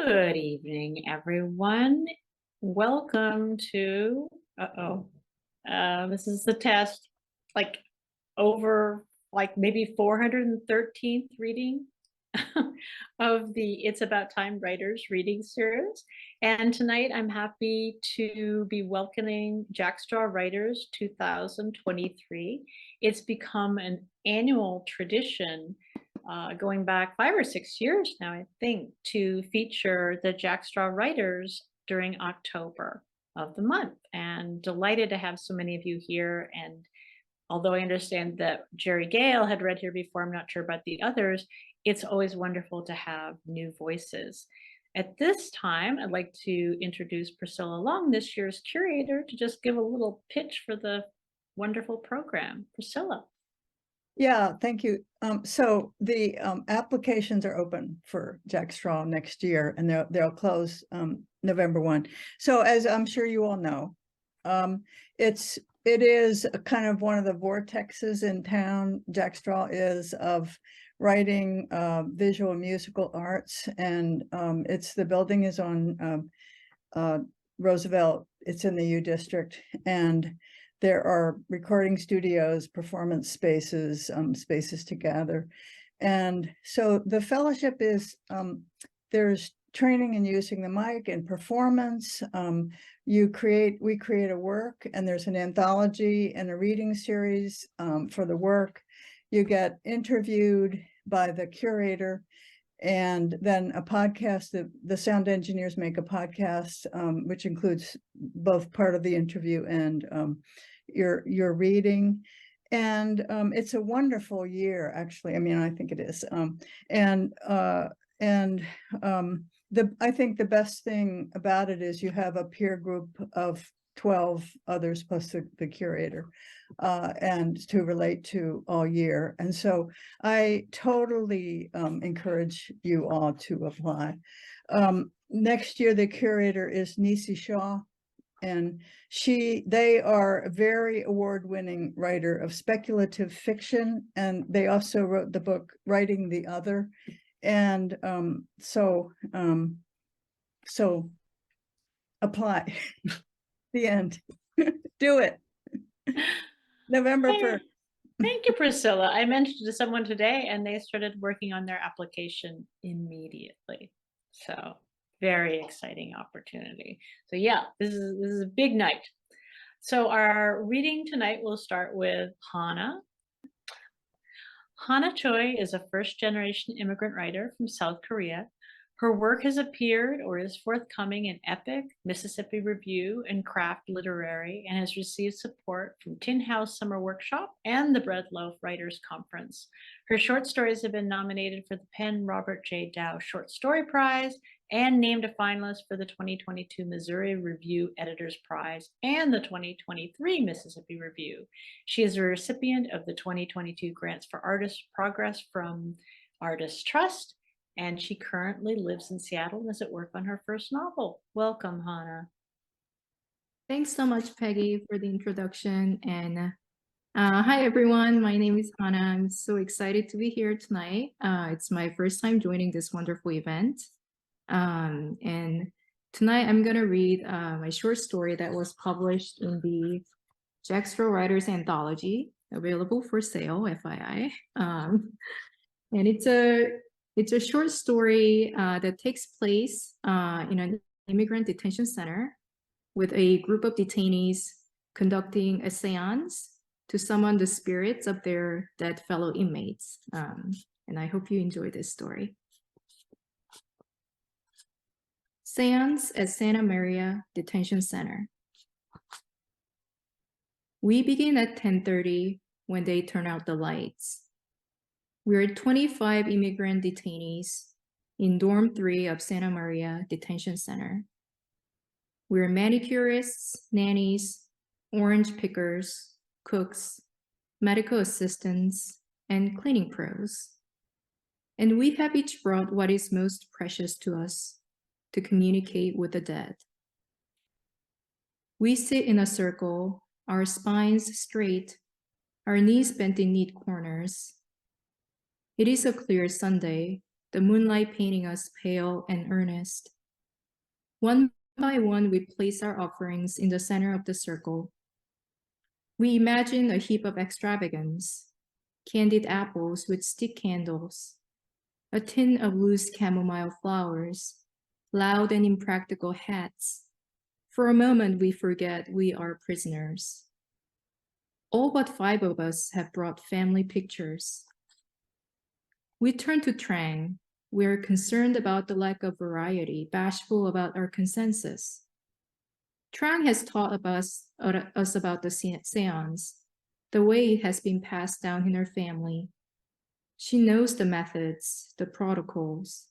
Good evening, everyone. Welcome to, this is the test, like maybe 413th reading of the It's About Time Writers reading series. And tonight I'm happy to be welcoming Jackstraw Writers 2023. It's become an annual tradition going back 5 or 6 years now, I think, to feature the Jackstraw writers during October of the month. And delighted to have so many of you here. And although I understand that Gale had read here before, I'm not sure about the others, it's always wonderful to have new voices. At this time, I'd like to introduce Priscilla Long, this year's curator, to just give a little pitch for the wonderful program. Priscilla. Yeah, thank you. So the applications are open for Jackstraw next year, and they'll close November 1. So as I'm sure you all know, it is a kind of one of the vortexes in town. Jackstraw is of writing, visual and musical arts, and the building is on Roosevelt. It's in the U District, and there are recording studios, performance spaces, spaces to gather. And so the fellowship is, there's training in using the mic and performance. We create a work, and there's an anthology and a reading series for the work. You get interviewed by the curator, and then a podcast. The sound engineers make a podcast, which includes both part of the interview and your reading. And it's a wonderful year, actually. I mean, I think it is. I think the best thing about it is you have a peer group of 12 others plus the curator, and to relate to all year. And so I totally encourage you all to apply. Next year, the curator is Nisi Shaw, and they are a very award-winning writer of speculative fiction, and they also wrote the book Writing the Other. And so apply. The end. Do it. November 1st. Thank you, Priscilla. I mentioned to someone today, and they started working on their application immediately. So very exciting opportunity. So yeah, this is a big night. So our reading tonight will start with Hana. Hana Choi is a first-generation immigrant writer from South Korea. Her work has appeared or is forthcoming in Epic, Mississippi Review, and Craft Literary, and has received support from Tin House Summer Workshop and the Bread Loaf Writers Conference. Her short stories have been nominated for the Penn Robert J. Dow Short Story Prize and named a finalist for the 2022 Missouri Review Editors Prize and the 2023 Mississippi Review. She is a recipient of the 2022 Grants for Artist Progress from Artists Trust, and she currently lives in Seattle and is at work on her first novel. Welcome, Hana. Thanks so much, Peggy, for the introduction. And hi, everyone. My name is Hana. I'm so excited to be here tonight. It's my first time joining this wonderful event. And tonight I'm going to read my short story that was published in the Jackstraw Writers Anthology, available for sale, FYI. And it's a short story that takes place in an immigrant detention center with a group of detainees conducting a seance to summon the spirits of their dead fellow inmates. And I hope you enjoy this story. Seance at Santa Maria Detention Center. We begin at 10:30 when they turn out the lights. We're 25 immigrant detainees in Dorm 3 of Santa Maria Detention Center. We're manicurists, nannies, orange pickers, cooks, medical assistants, and cleaning pros. And we have each brought what is most precious to us to communicate with the dead. We sit in a circle, our spines straight, our knees bent in neat corners. It is a clear Sunday, the moonlight painting us pale and earnest, One by one, we place our offerings in the center of the circle. We imagine a heap of extravagance, candied apples with stick candles, a tin of loose chamomile flowers, loud and impractical hats. For a moment, we forget we are prisoners. All but 5 of us have brought family pictures. We turn to Trang. We're concerned about the lack of variety, bashful about our consensus. Trang has taught us about the seance, the way it has been passed down in her family. She knows the methods, the protocols.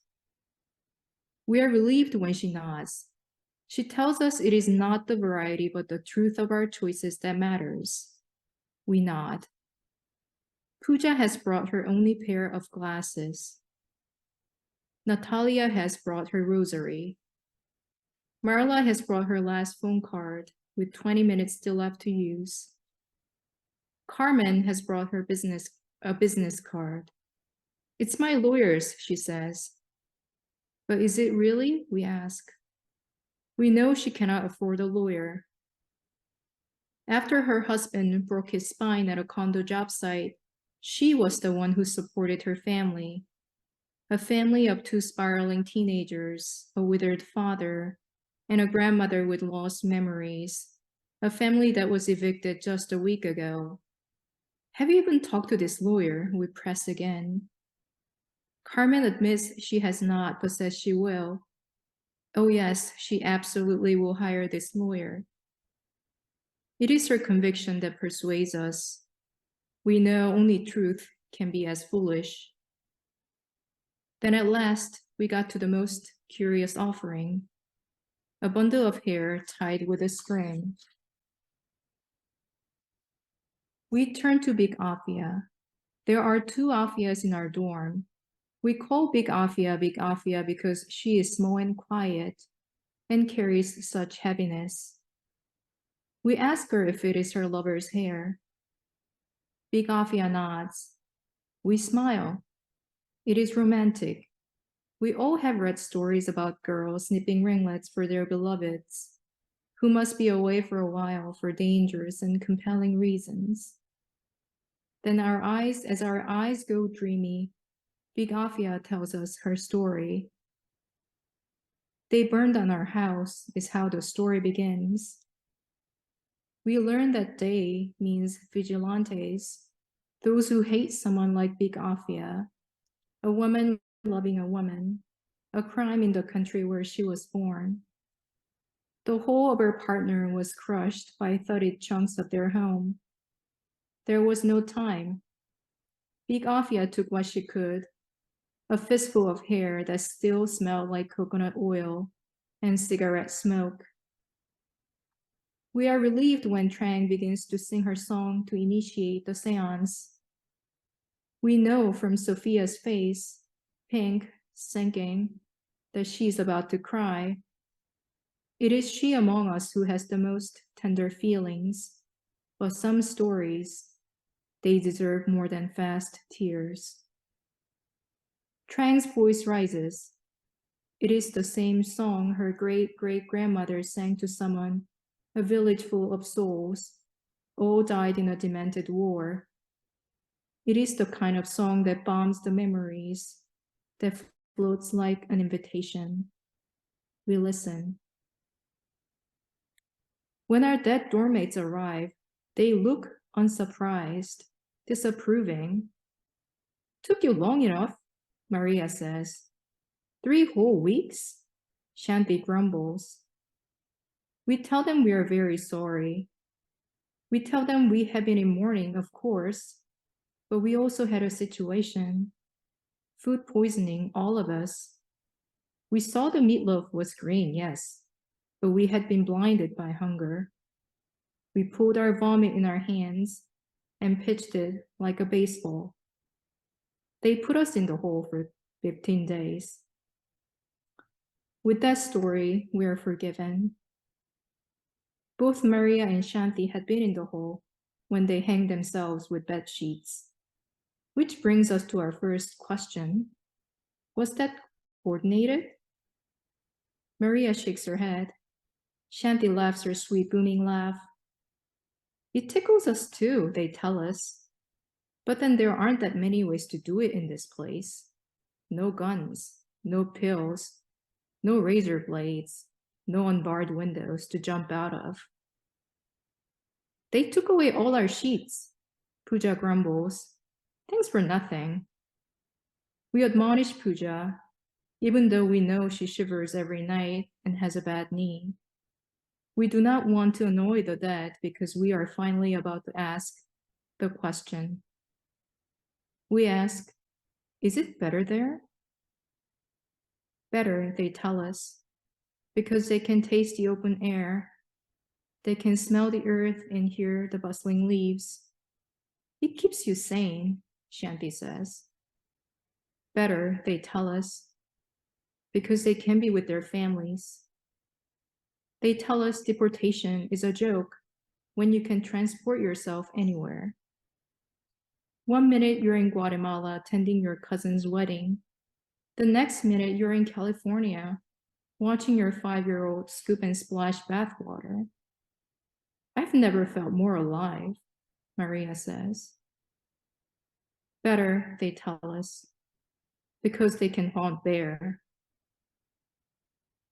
We are relieved when she nods. She tells us it is not the variety but the truth of our choices that matters. We nod. Pooja has brought her only pair of glasses. Natalia has brought her rosary. Marla has brought her last phone card with 20 minutes still left to use. Carmen has brought her a business card. It's my lawyer's, she says. But is it really? We ask. We know she cannot afford a lawyer. After her husband broke his spine at a condo job site, she was the one who supported her family. A family of 2 spiraling teenagers, a withered father, and a grandmother with lost memories. A family that was evicted just a week ago. Have you even talked to this lawyer? We press again. Carmen admits she has not, but says she will. Oh yes, she absolutely will hire this lawyer. It is her conviction that persuades us. We know only truth can be as foolish. Then at last, we got to the most curious offering, a bundle of hair tied with a string. We turn to Big Afia. There are 2 Afias in our dorm. We call Big Afia because she is small and quiet and carries such heaviness. We ask her if it is her lover's hair. Big Afia nods. We smile. It is romantic. We all have read stories about girls snipping ringlets for their beloveds, who must be away for a while for dangerous and compelling reasons. Then as our eyes go dreamy, Big Afia tells us her story. They burned down our house is how the story begins. We learn that they means vigilantes, those who hate someone like Big Afia, a woman loving a woman, a crime in the country where she was born. The whole of her partner was crushed by thudded chunks of their home. There was no time. Big Afia took what she could, a fistful of hair that still smelled like coconut oil and cigarette smoke. We are relieved when Trang begins to sing her song to initiate the seance. We know from Sophia's face, pink, sinking, that she's about to cry. It is she among us who has the most tender feelings, but some stories, they deserve more than fast tears. Trang's voice rises. It is the same song her great-great-grandmother sang to someone, a village full of souls, all died in a demented war. It is the kind of song that bombs the memories, that floats like an invitation. We listen. When our dead dormmates arrive, they look unsurprised, disapproving. Took you long enough, Maria says. 3 whole weeks? Shanti grumbles. We tell them we are very sorry. We tell them we have been in mourning, of course, but we also had a situation. Food poisoning, all of us. We saw the meatloaf was green, yes, but we had been blinded by hunger. We pulled our vomit in our hands and pitched it like a baseball. They put us in the hole for 15 days. With that story, we are forgiven. Both Maria and Shanti had been in the hole when they hanged themselves with bed sheets. Which brings us to our first question. Was that coordinated? Maria shakes her head. Shanti laughs her sweet booming laugh. It tickles us too, they tell us. But then there aren't that many ways to do it in this place. No guns, no pills, no razor blades, no unbarred windows to jump out of. They took away all our sheets, Pooja grumbles. Thanks for nothing. We admonish Pooja, even though we know she shivers every night and has a bad knee. We do not want to annoy the dead because we are finally about to ask the question. We ask, is it better there? Better, they tell us, because they can taste the open air. They can smell the earth and hear the bustling leaves. It keeps you sane, Shanti says. Better, they tell us, because they can be with their families. They tell us deportation is a joke when you can transport yourself anywhere. 1 minute you're in Guatemala attending your cousin's wedding. The next minute you're in California watching your 5-year-old scoop and splash bathwater. I've never felt more alive, Maria says. Better, they tell us, because they can haunt Bear.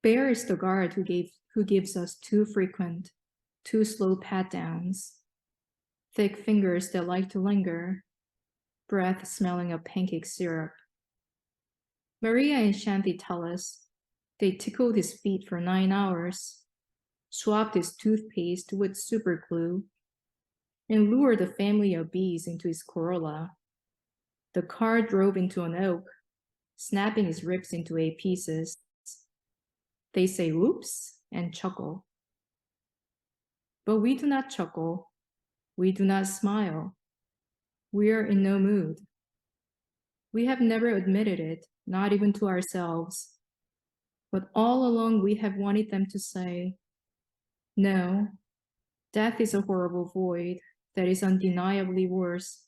Bear is the guard who gives us too frequent, too slow pat-downs, thick fingers that like to linger, breath smelling of pancake syrup. Maria and Shanti tell us they tickled his feet for 9 hours, swapped his toothpaste with super glue, and lured a family of bees into his Corolla. The car drove into an oak, snapping his ribs into 8 pieces. They say whoops and chuckle. But we do not chuckle. We do not smile. We are in no mood. We have never admitted it, not even to ourselves. But all along we have wanted them to say, no, death is a horrible void that is undeniably worse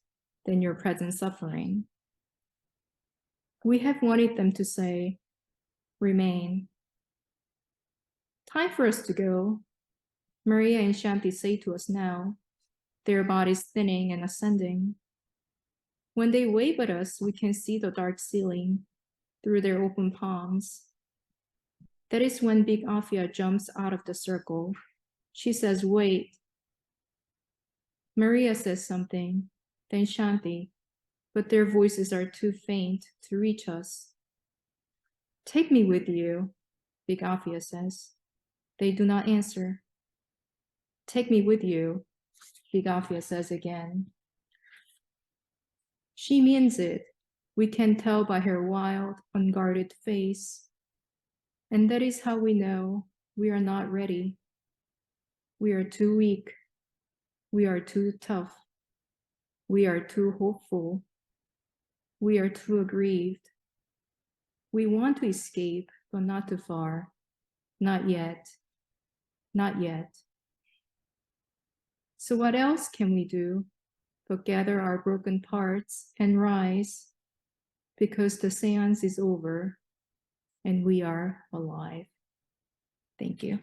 than your present suffering. We have wanted them to say, remain. Time for us to go, Maria and Shanti say to us now, their bodies thinning and ascending. When they wave at us, we can see the dark ceiling through their open palms. That is when Big Afia jumps out of the circle. She says, wait. Maria says something, then Shanti, but their voices are too faint to reach us. Take me with you, Big Afia says. They do not answer. Take me with you, Big Afia says again. She means it. We can tell by her wild, unguarded face. And that is how we know we are not ready. We are too weak. We are too tough. We are too hopeful. We are too aggrieved. We want to escape, but not too far. Not yet. Not yet. So what else can we do but gather our broken parts and rise, because the seance is over and we are alive. Thank you.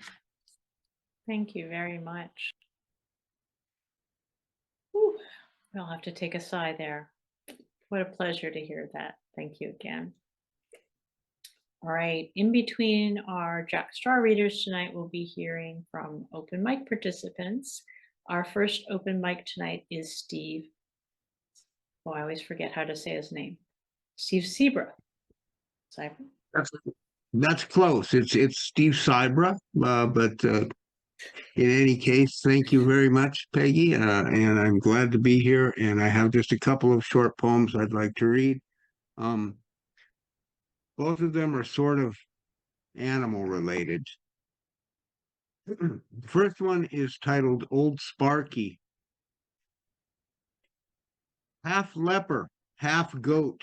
Thank you very much. Whew. We'll have to take a sigh there. What a pleasure to hear that. Thank you again. All right, in between our Jack Straw readers tonight, we'll be hearing from open mic participants. Our first open mic tonight is Steve. Oh, I always forget how to say his name. Steve Sibra. That's close. It's Steve Sibra, but in any case, thank you very much, Peggy, and I'm glad to be here. And I have just a couple of short poems I'd like to read. Both of them are sort of animal related. The first one is titled Old Sparky. Half leper, half goat,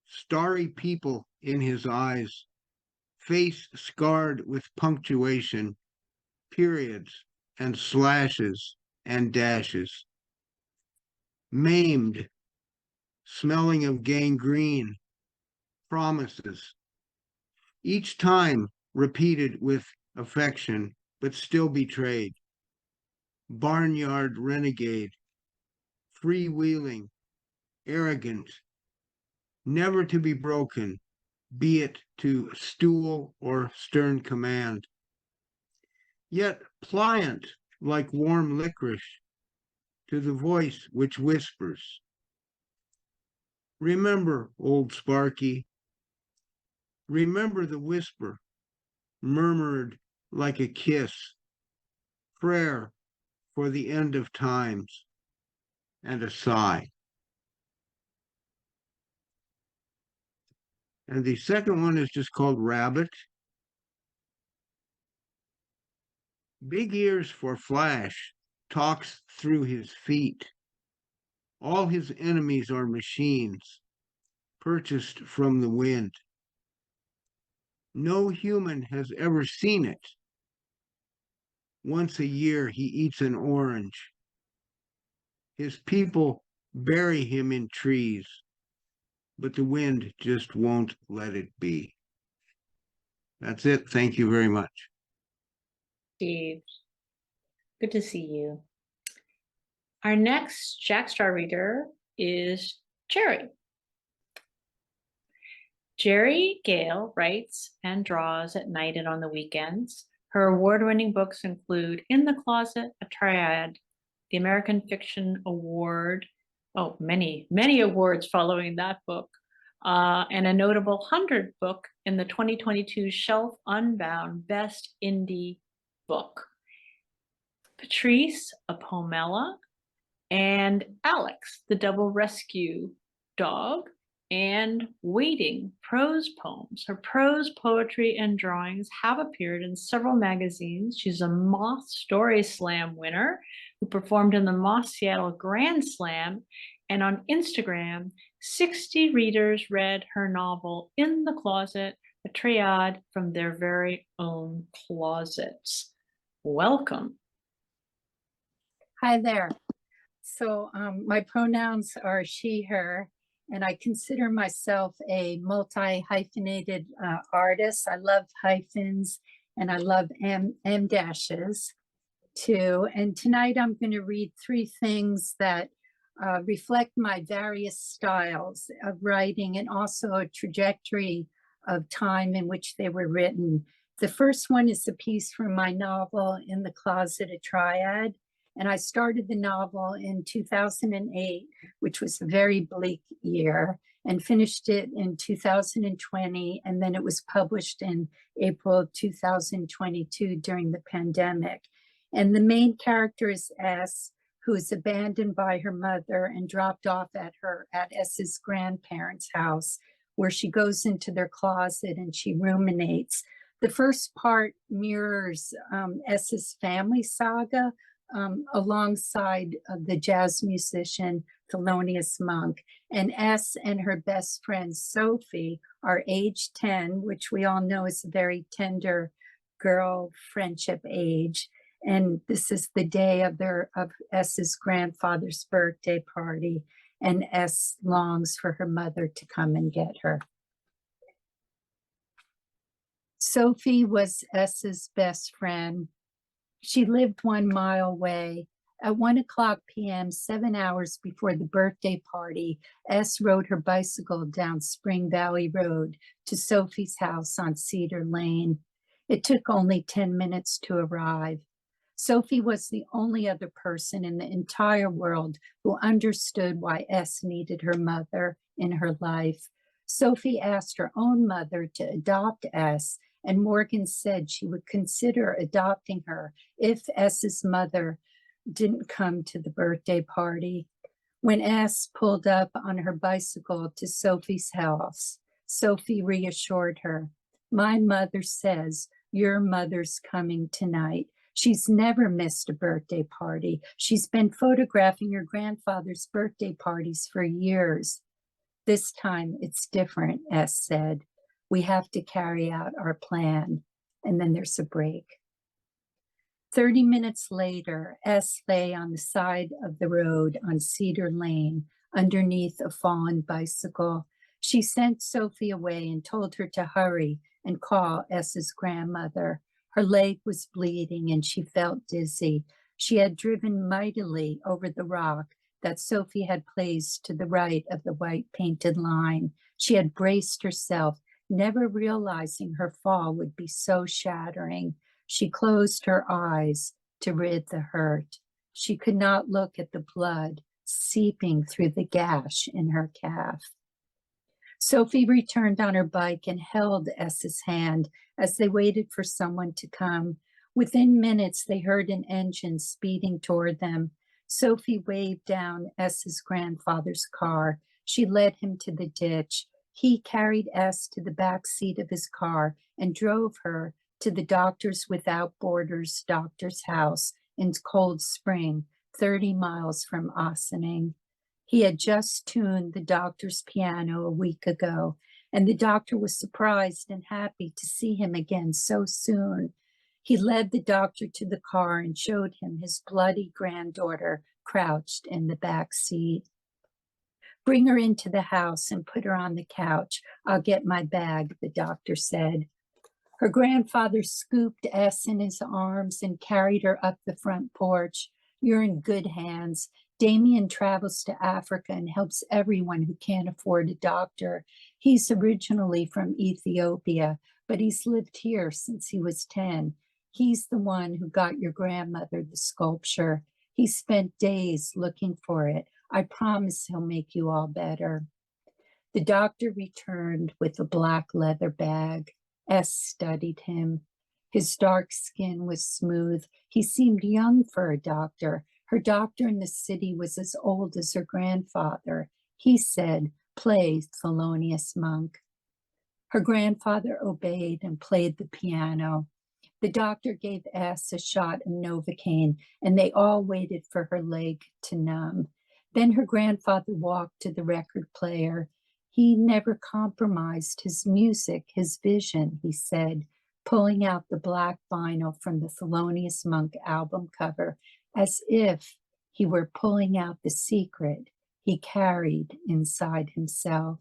starry people in his eyes, face scarred with punctuation, periods and slashes and dashes. Maimed, smelling of gangrene, promises. Each time repeated with affection, but still betrayed. Barnyard renegade, freewheeling, arrogant, never to be broken, be it to stool or stern command. Yet pliant like warm licorice to the voice which whispers. Remember, old Sparky, remember the whisper, murmured like a kiss, prayer for the end of times, and a sigh. And the second one is just called Rabbit. Big ears for Flash talks through his feet. All his enemies are machines, purchased from the wind. No human has ever seen it. Once a year he eats an orange. His people bury him in trees, but the wind just won't let it be. That's it. Thank you very much. Steve, good to see you. Our next Jackstraw reader is Geri. Gale writes and draws at night and on the weekends. Her award-winning books include In the Closet, a Triad, the American Fiction Award, many awards following that book, and a notable 100 book in the 2022 Shelf Unbound Best Indie Book. Patrice, a Pomela, and Alex, the Double Rescue Dog, and Waiting, prose poems. Her prose, poetry, and drawings have appeared in several magazines. She's a Moth Story Slam winner who performed in the Moth Seattle Grand Slam, and on Instagram, 60 readers read her novel In the Closet, a triad from their very own closets. Welcome. Hi there. So my pronouns are she, her, and I consider myself a multi-hyphenated artist. I love hyphens and I love M dashes too. And tonight I'm going to read 3 things that reflect my various styles of writing and also a trajectory of time in which they were written. The first one is a piece from my novel In the Closet, a Triad. And I started the novel in 2008, which was a very bleak year, and finished it in 2020. And then it was published in April of 2022 during the pandemic. And the main character is S, who is abandoned by her mother and dropped off at S's grandparents' house, where she goes into their closet and she ruminates. The first part mirrors S's family saga, alongside the jazz musician Thelonious Monk. And S and her best friend Sophie are age 10, which we all know is a very tender girl friendship age. And this is the day of S's grandfather's birthday party, and S longs for her mother to come and get her. Sophie was S's best friend. She lived 1 mile away. At 1:00 p.m., 7 hours before the birthday party, S rode her bicycle down Spring Valley Road to Sophie's house on Cedar Lane. It took only 10 minutes to arrive. Sophie was the only other person in the entire world who understood why S needed her mother in her life. Sophie asked her own mother to adopt S, and Morgan said she would consider adopting her if S's mother didn't come to the birthday party. When S pulled up on her bicycle to Sophie's house, Sophie reassured her, "My mother says your mother's coming tonight. She's never missed a birthday party. She's been photographing your grandfather's birthday parties for years." "This time it's different," S said. "We have to carry out our plan." And then there's a break. 30 minutes later, S lay on the side of the road on Cedar Lane underneath a fallen bicycle. She sent Sophie away and told her to hurry and call S's grandmother. Her leg was bleeding and she felt dizzy. She had driven mightily over the rock that Sophie had placed to the right of the white painted line. She had braced herself, never realizing her fall would be so shattering. She closed her eyes to rid the hurt. She could not look at the blood seeping through the gash in her calf. Sophie returned on her bike and held S's hand as they waited for someone to come. Within minutes, they heard an engine speeding toward them. Sophie waved down S's grandfather's car. She led him to the ditch. He carried S to the back seat of his car and drove her to the Doctors Without Borders doctor's house in Cold Spring, 30 miles from Ossining. He had just tuned the doctor's piano a week ago, and the doctor was surprised and happy to see him again so soon. He led the doctor to the car and showed him his bloody granddaughter crouched in the back seat. Bring her into the house and put her on the couch. I'll get my bag, the doctor said. Her grandfather scooped S in his arms and carried her up the front porch. You're in good hands. Damien travels to Africa and helps everyone who can't afford a doctor. He's originally from Ethiopia, but he's lived here since he was 10. He's the one who got your grandmother the sculpture. He spent days looking for it. I promise he'll make you all better. The doctor returned with a black leather bag. S studied him. His dark skin was smooth. He seemed young for a doctor. Her doctor in the city was as old as her grandfather. He said, play, Thelonious Monk. Her grandfather obeyed and played the piano. The doctor gave S a shot of Novocaine, and they all waited for her leg to numb. Then her grandfather walked to the record player. He never compromised his music, his vision, he said, pulling out the black vinyl from the Thelonious Monk album cover, as if he were pulling out the secret he carried inside himself.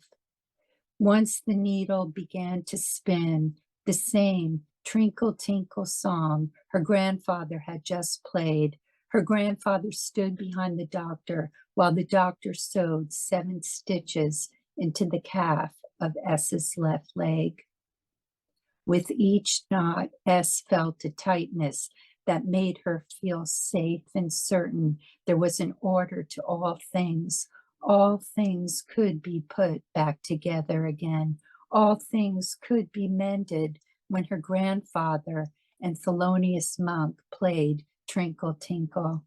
Once the needle began to spin, the same Trinkle Tinkle song her grandfather had just played. Her grandfather stood behind the doctor while the doctor sewed 7 stitches into the calf of S's left leg. With each knot, S felt a tightness that made her feel safe and certain there was an order to all things. All things could be put back together again. All things could be mended when her grandfather and Thelonious Monk played Trinkle Tinkle.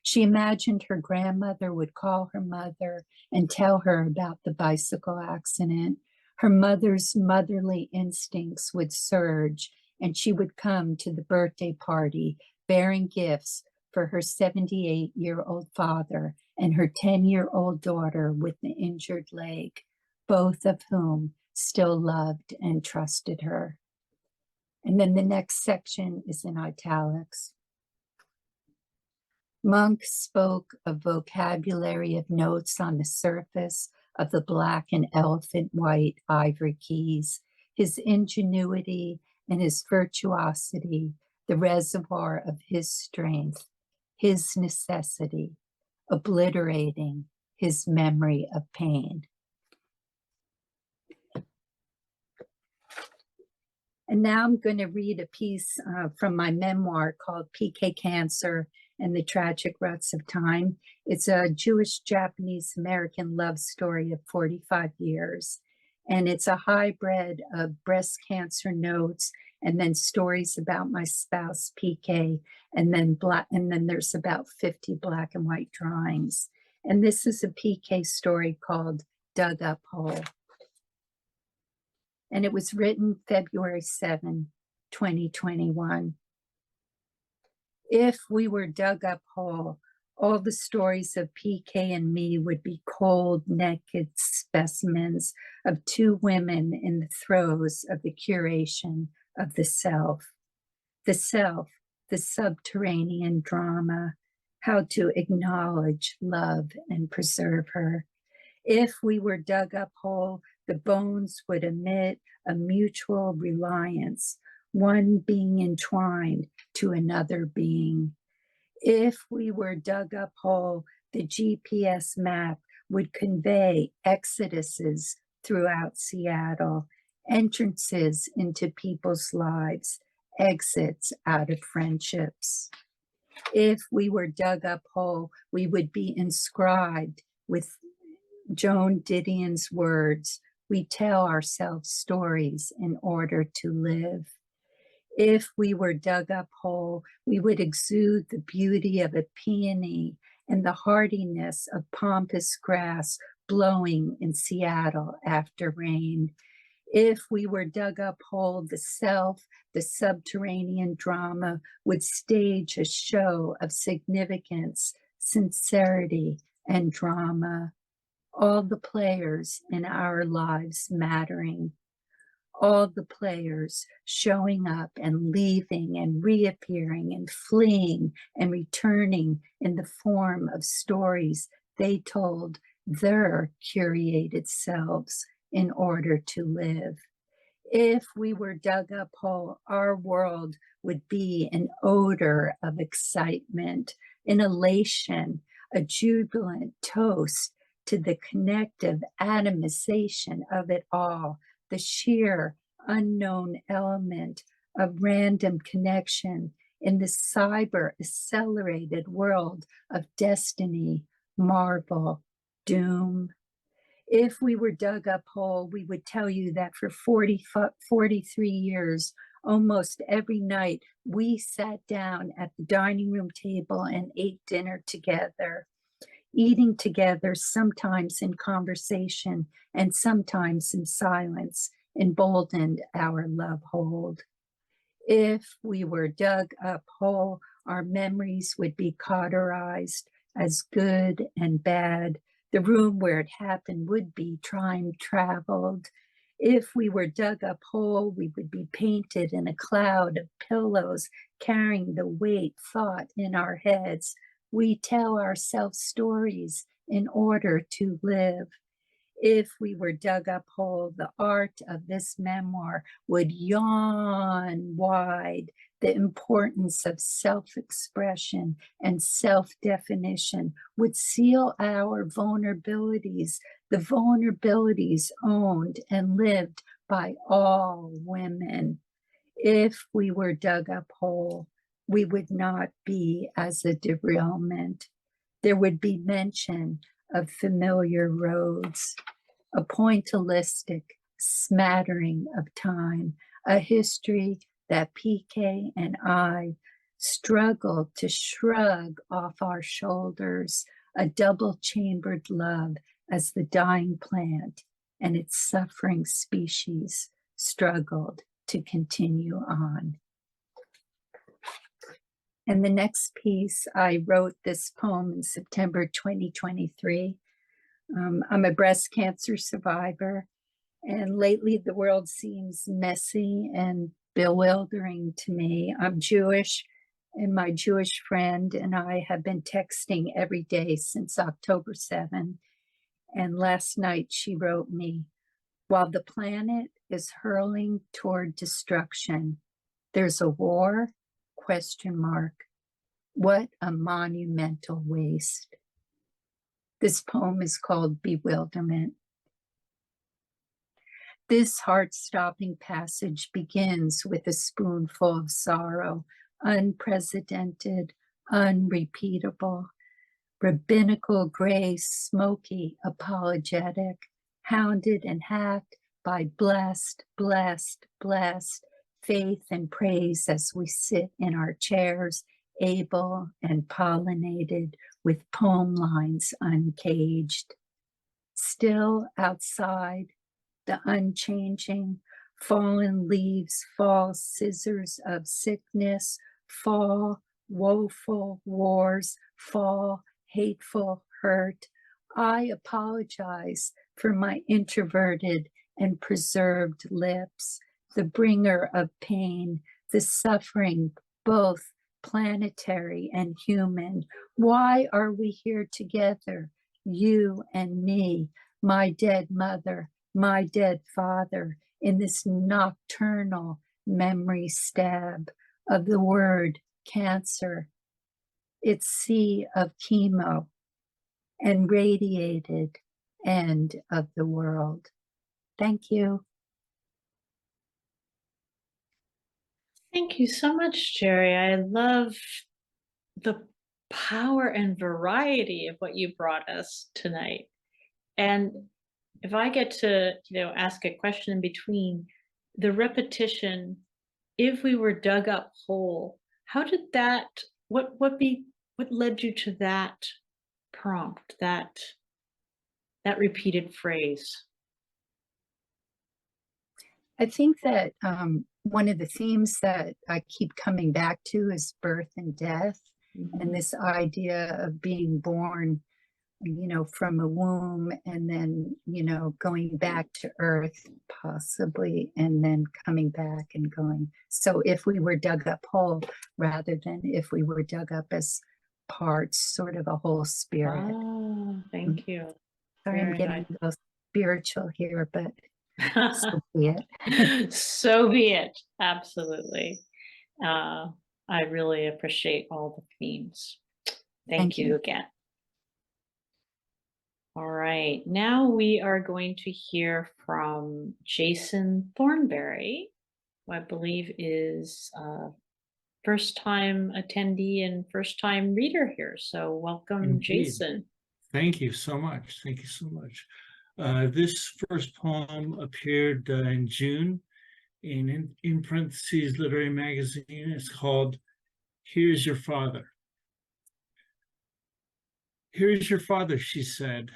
She imagined her grandmother would call her mother and tell her about the bicycle accident. Her mother's motherly instincts would surge, and she would come to the birthday party bearing gifts for her 78-year-old father and her 10-year-old daughter with the injured leg, both of whom still loved and trusted her. And then the next section is in italics. Monk spoke a vocabulary of notes on the surface of the black and elephant white ivory keys, his ingenuity and his virtuosity, the reservoir of his strength, his necessity, obliterating his memory of pain. And now I'm going to read a piece from my memoir called PK Cancer and the Tragic Ruts of Time. It's a Jewish-Japanese-American love story of 45 years. And it's a hybrid of breast cancer notes and then stories about my spouse, PK, and then there's about 50 black and white drawings. And this is a PK story called Dug Up Hole. And it was written February 7, 2021. If we were dug up whole, all the stories of PK and me would be cold, naked specimens of 2 women in the throes of the curation of the self, the subterranean drama, how to acknowledge, love, and preserve her. If we were dug up whole, the bones would emit a mutual reliance, one being entwined to another being. If we were dug up whole, the GPS map would convey exoduses throughout Seattle, entrances into people's lives, exits out of friendships. If we were dug up whole, we would be inscribed with Joan Didion's words, "We tell ourselves stories in order to live." If we were dug up whole, we would exude the beauty of a peony and the hardiness of pampas grass blowing in Seattle after rain. If we were dug up whole, the self, the subterranean drama, would stage a show of significance, sincerity, and drama. All the players in our lives mattering. All the players showing up and leaving and reappearing and fleeing and returning in the form of stories they told their curated selves in order to live. If we were dug up whole, our world would be an odor of excitement, an elation, a jubilant toast to the connective atomization of it all, the sheer unknown element of random connection in the cyber accelerated world of destiny, marvel, doom. If we were dug up whole, we would tell you that for 43 years, almost every night, we sat down at the dining room table and ate dinner together. Eating together, sometimes in conversation and sometimes in silence, emboldened our love hold. If we were dug up whole, our memories would be cauterized as good and bad. The room where it happened would be time traveled. If we were dug up whole, we would be painted in a cloud of pillows, carrying the weight thought in our heads. We tell ourselves stories in order to live. If we were dug up whole, the art of this memoir would yawn wide the importance of self-expression and self-definition, would seal our vulnerabilities, the vulnerabilities owned and lived by all women. If we were dug up whole, we would not be as a derailment. There would be mention of familiar roads, a pointillistic smattering of time, a history that PK and I struggled to shrug off our shoulders, a double-chambered love as the dying plant and its suffering species struggled to continue on. And the next piece, I wrote this poem in September 2023. I'm a breast cancer survivor, and lately the world seems messy and bewildering to me. I'm Jewish, and my Jewish friend and I have been texting every day since October 7. And last night she wrote me, "While the planet is hurling toward destruction, there's a war? ? What a monumental waste." This poem is called Bewilderment. This heart-stopping passage begins with a spoonful of sorrow, unprecedented, unrepeatable, rabbinical grace, smoky, apologetic, hounded and hacked by blessed, blessed, blessed, faith and praise as we sit in our chairs, able and pollinated with poem lines uncaged. Still outside, the unchanging, fallen leaves fall, scissors of sickness, fall, woeful wars, fall, hateful hurt. I apologize for my introverted and preserved lips, the bringer of pain, the suffering, both planetary and human. Why are we here together, you and me, my dead mother, my dead father in this nocturnal memory stab of the word cancer, its sea of chemo and radiated end of the world. Thank you. Thank you so much, Jerry. I love the power and variety of what you brought us tonight. And if I get to, ask a question in between, the repetition, if we were dug up whole, how did that, what led you to that prompt, that repeated phrase? I think that one of the themes that I keep coming back to is birth and death, and this idea of being born, from a womb and then, going back to earth possibly, and then coming back and going. So if we were dug up whole rather than if we were dug up as parts, sort of a whole spirit. Oh, thank you. Sorry, I'm Very getting a little spiritual here, but so be it. So be it. Absolutely. I really appreciate all the themes. Thank you again. All right, now we are going to hear from Jason Thornberry, who I believe is first time attendee and first time reader here. So welcome, Indeed. Jason. Thank you so much. Thank you so much. This first poem appeared in June in parentheses literary magazine. It's called Here's Your Father. Here's your father, she said,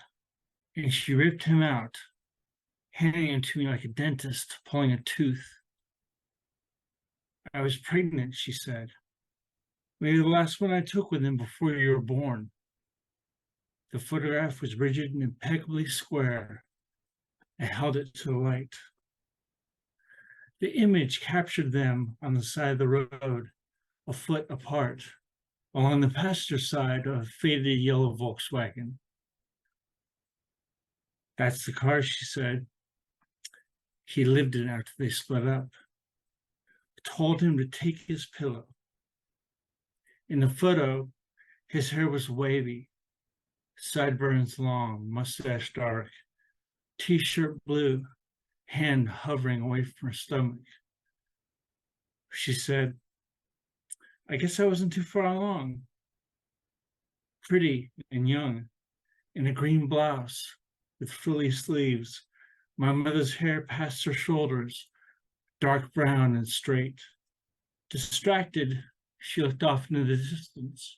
and she ripped him out, handing him to me like a dentist pulling a tooth. I was pregnant, she said. Maybe the last one I took with him before you were born. The photograph was rigid and impeccably square. I held it to the light. The image captured them on the side of the road, a foot apart, along the passenger side of a faded yellow Volkswagen. That's the car, she said. He lived in it after they split up. I told him to take his pillow. In the photo, his hair was wavy, sideburns long, mustache dark, t-shirt blue, hand hovering away from her stomach. She said, I guess I wasn't too far along. Pretty and young, in a green blouse with frilly sleeves, my mother's hair past her shoulders, dark brown and straight. Distracted, she looked off into the distance.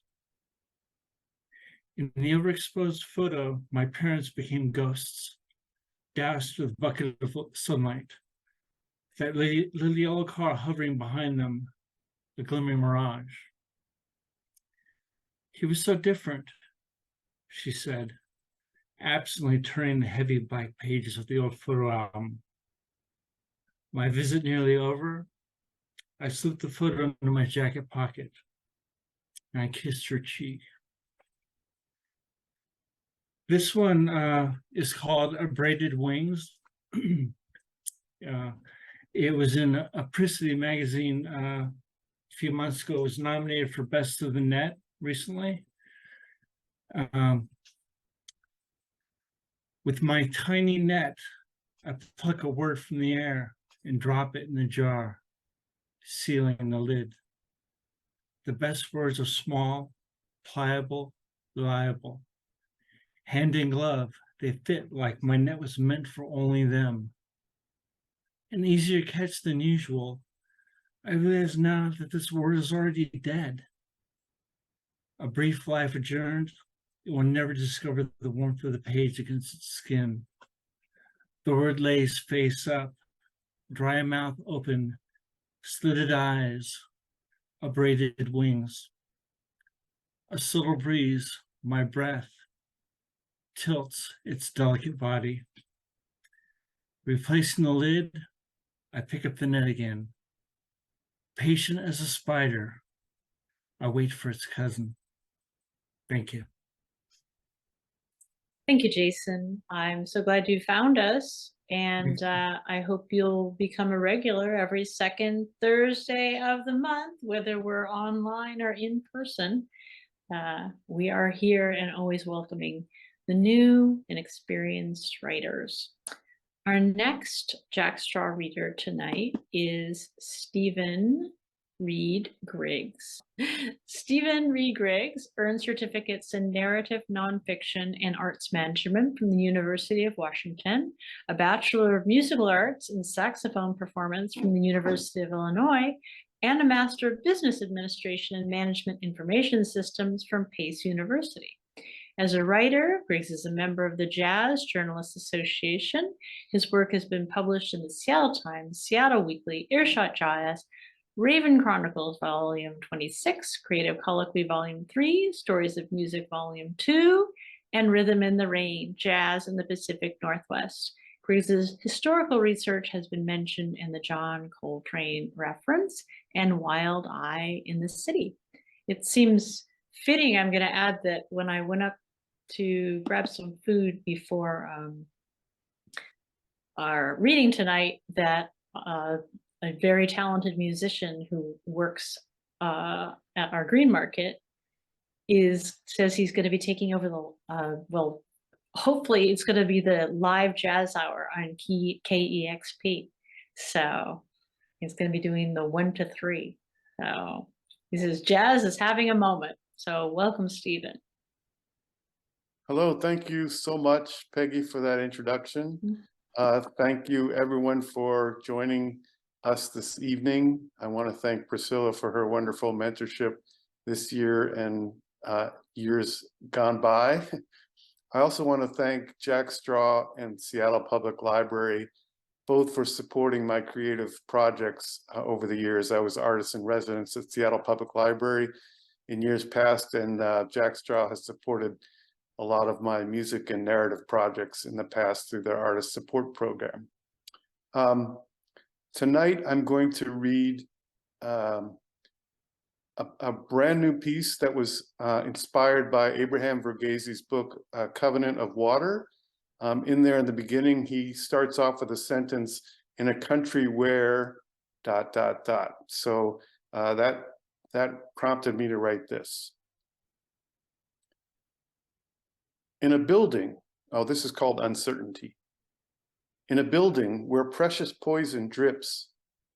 In the overexposed photo, my parents became ghosts, doused with a bucket of sunlight. That little yellow car hovering behind them, the glimmering mirage. He was so different, she said, absently turning the heavy black pages of the old photo album. My visit nearly over, I slipped the photo into my jacket pocket, and I kissed her cheek. This one is called Braided Wings. It was in a Prisilla magazine a few months ago. It was nominated for Best of the Net recently. With my tiny net, I pluck a word from the air and drop it in the jar, sealing the lid. The best words are small, pliable, reliable. Hand in glove, they fit like my net was meant for only them. An easier catch than usual, I realize now that this word is already dead. A brief life adjourned, it will never discover the warmth of the page against its skin. The word lays face up, dry mouth open, slitted eyes, braided wings. A subtle breeze, my breath, tilts its delicate body. Replacing the lid, I pick up the net again. Patient as a spider, I wait for its cousin. Thank you. Thank you, Jason. I'm so glad you found us, and I hope you'll become a regular every second Thursday of the month, whether we're online or in person. We are here and always welcoming the new and experienced writers. Our next Jackstraw reader tonight is Stephen Reed Griggs. Stephen Reed Griggs earned certificates in narrative nonfiction and arts management from the University of Washington, a Bachelor of Musical Arts in saxophone performance from the University of Illinois, and a Master of Business Administration and Management Information Systems from Pace University. As a writer, Griggs is a member of the Jazz Journalists Association. His work has been published in the Seattle Times, Seattle Weekly, Earshot Jazz, Raven Chronicles Volume 26, Creative Colloquy Volume 3, Stories of Music Volume 2, and Rhythm in the Rain, Jazz in the Pacific Northwest. Griggs's historical research has been mentioned in the John Coltrane reference and Wild Eye in the City. It seems fitting, I'm going to add that when I went up to grab some food before our reading tonight, that a very talented musician who works at our green market says he's going to be taking over the well, hopefully it's going to be the live jazz hour on KEXP. So he's going to be doing the 1 to 3. So he says jazz is having a moment. So welcome, Stephen. Hello, thank you so much, Peggy, for that introduction. Thank you, everyone, for joining us this evening. I want to thank Priscilla for her wonderful mentorship this year and years gone by. I also want to thank Jackstraw and Seattle Public Library, both for supporting my creative projects over the years. I was artist in residence at Seattle Public Library in years past, and Jackstraw has supported a lot of my music and narrative projects in the past through their artist support program. Tonight, I'm going to read a brand new piece that was inspired by Abraham Verghese's book, Covenant of Water. In there in the beginning, he starts off with a sentence, in a country where ... So that prompted me to write this. In a building, oh, this is called Uncertainty. In a building where precious poison drips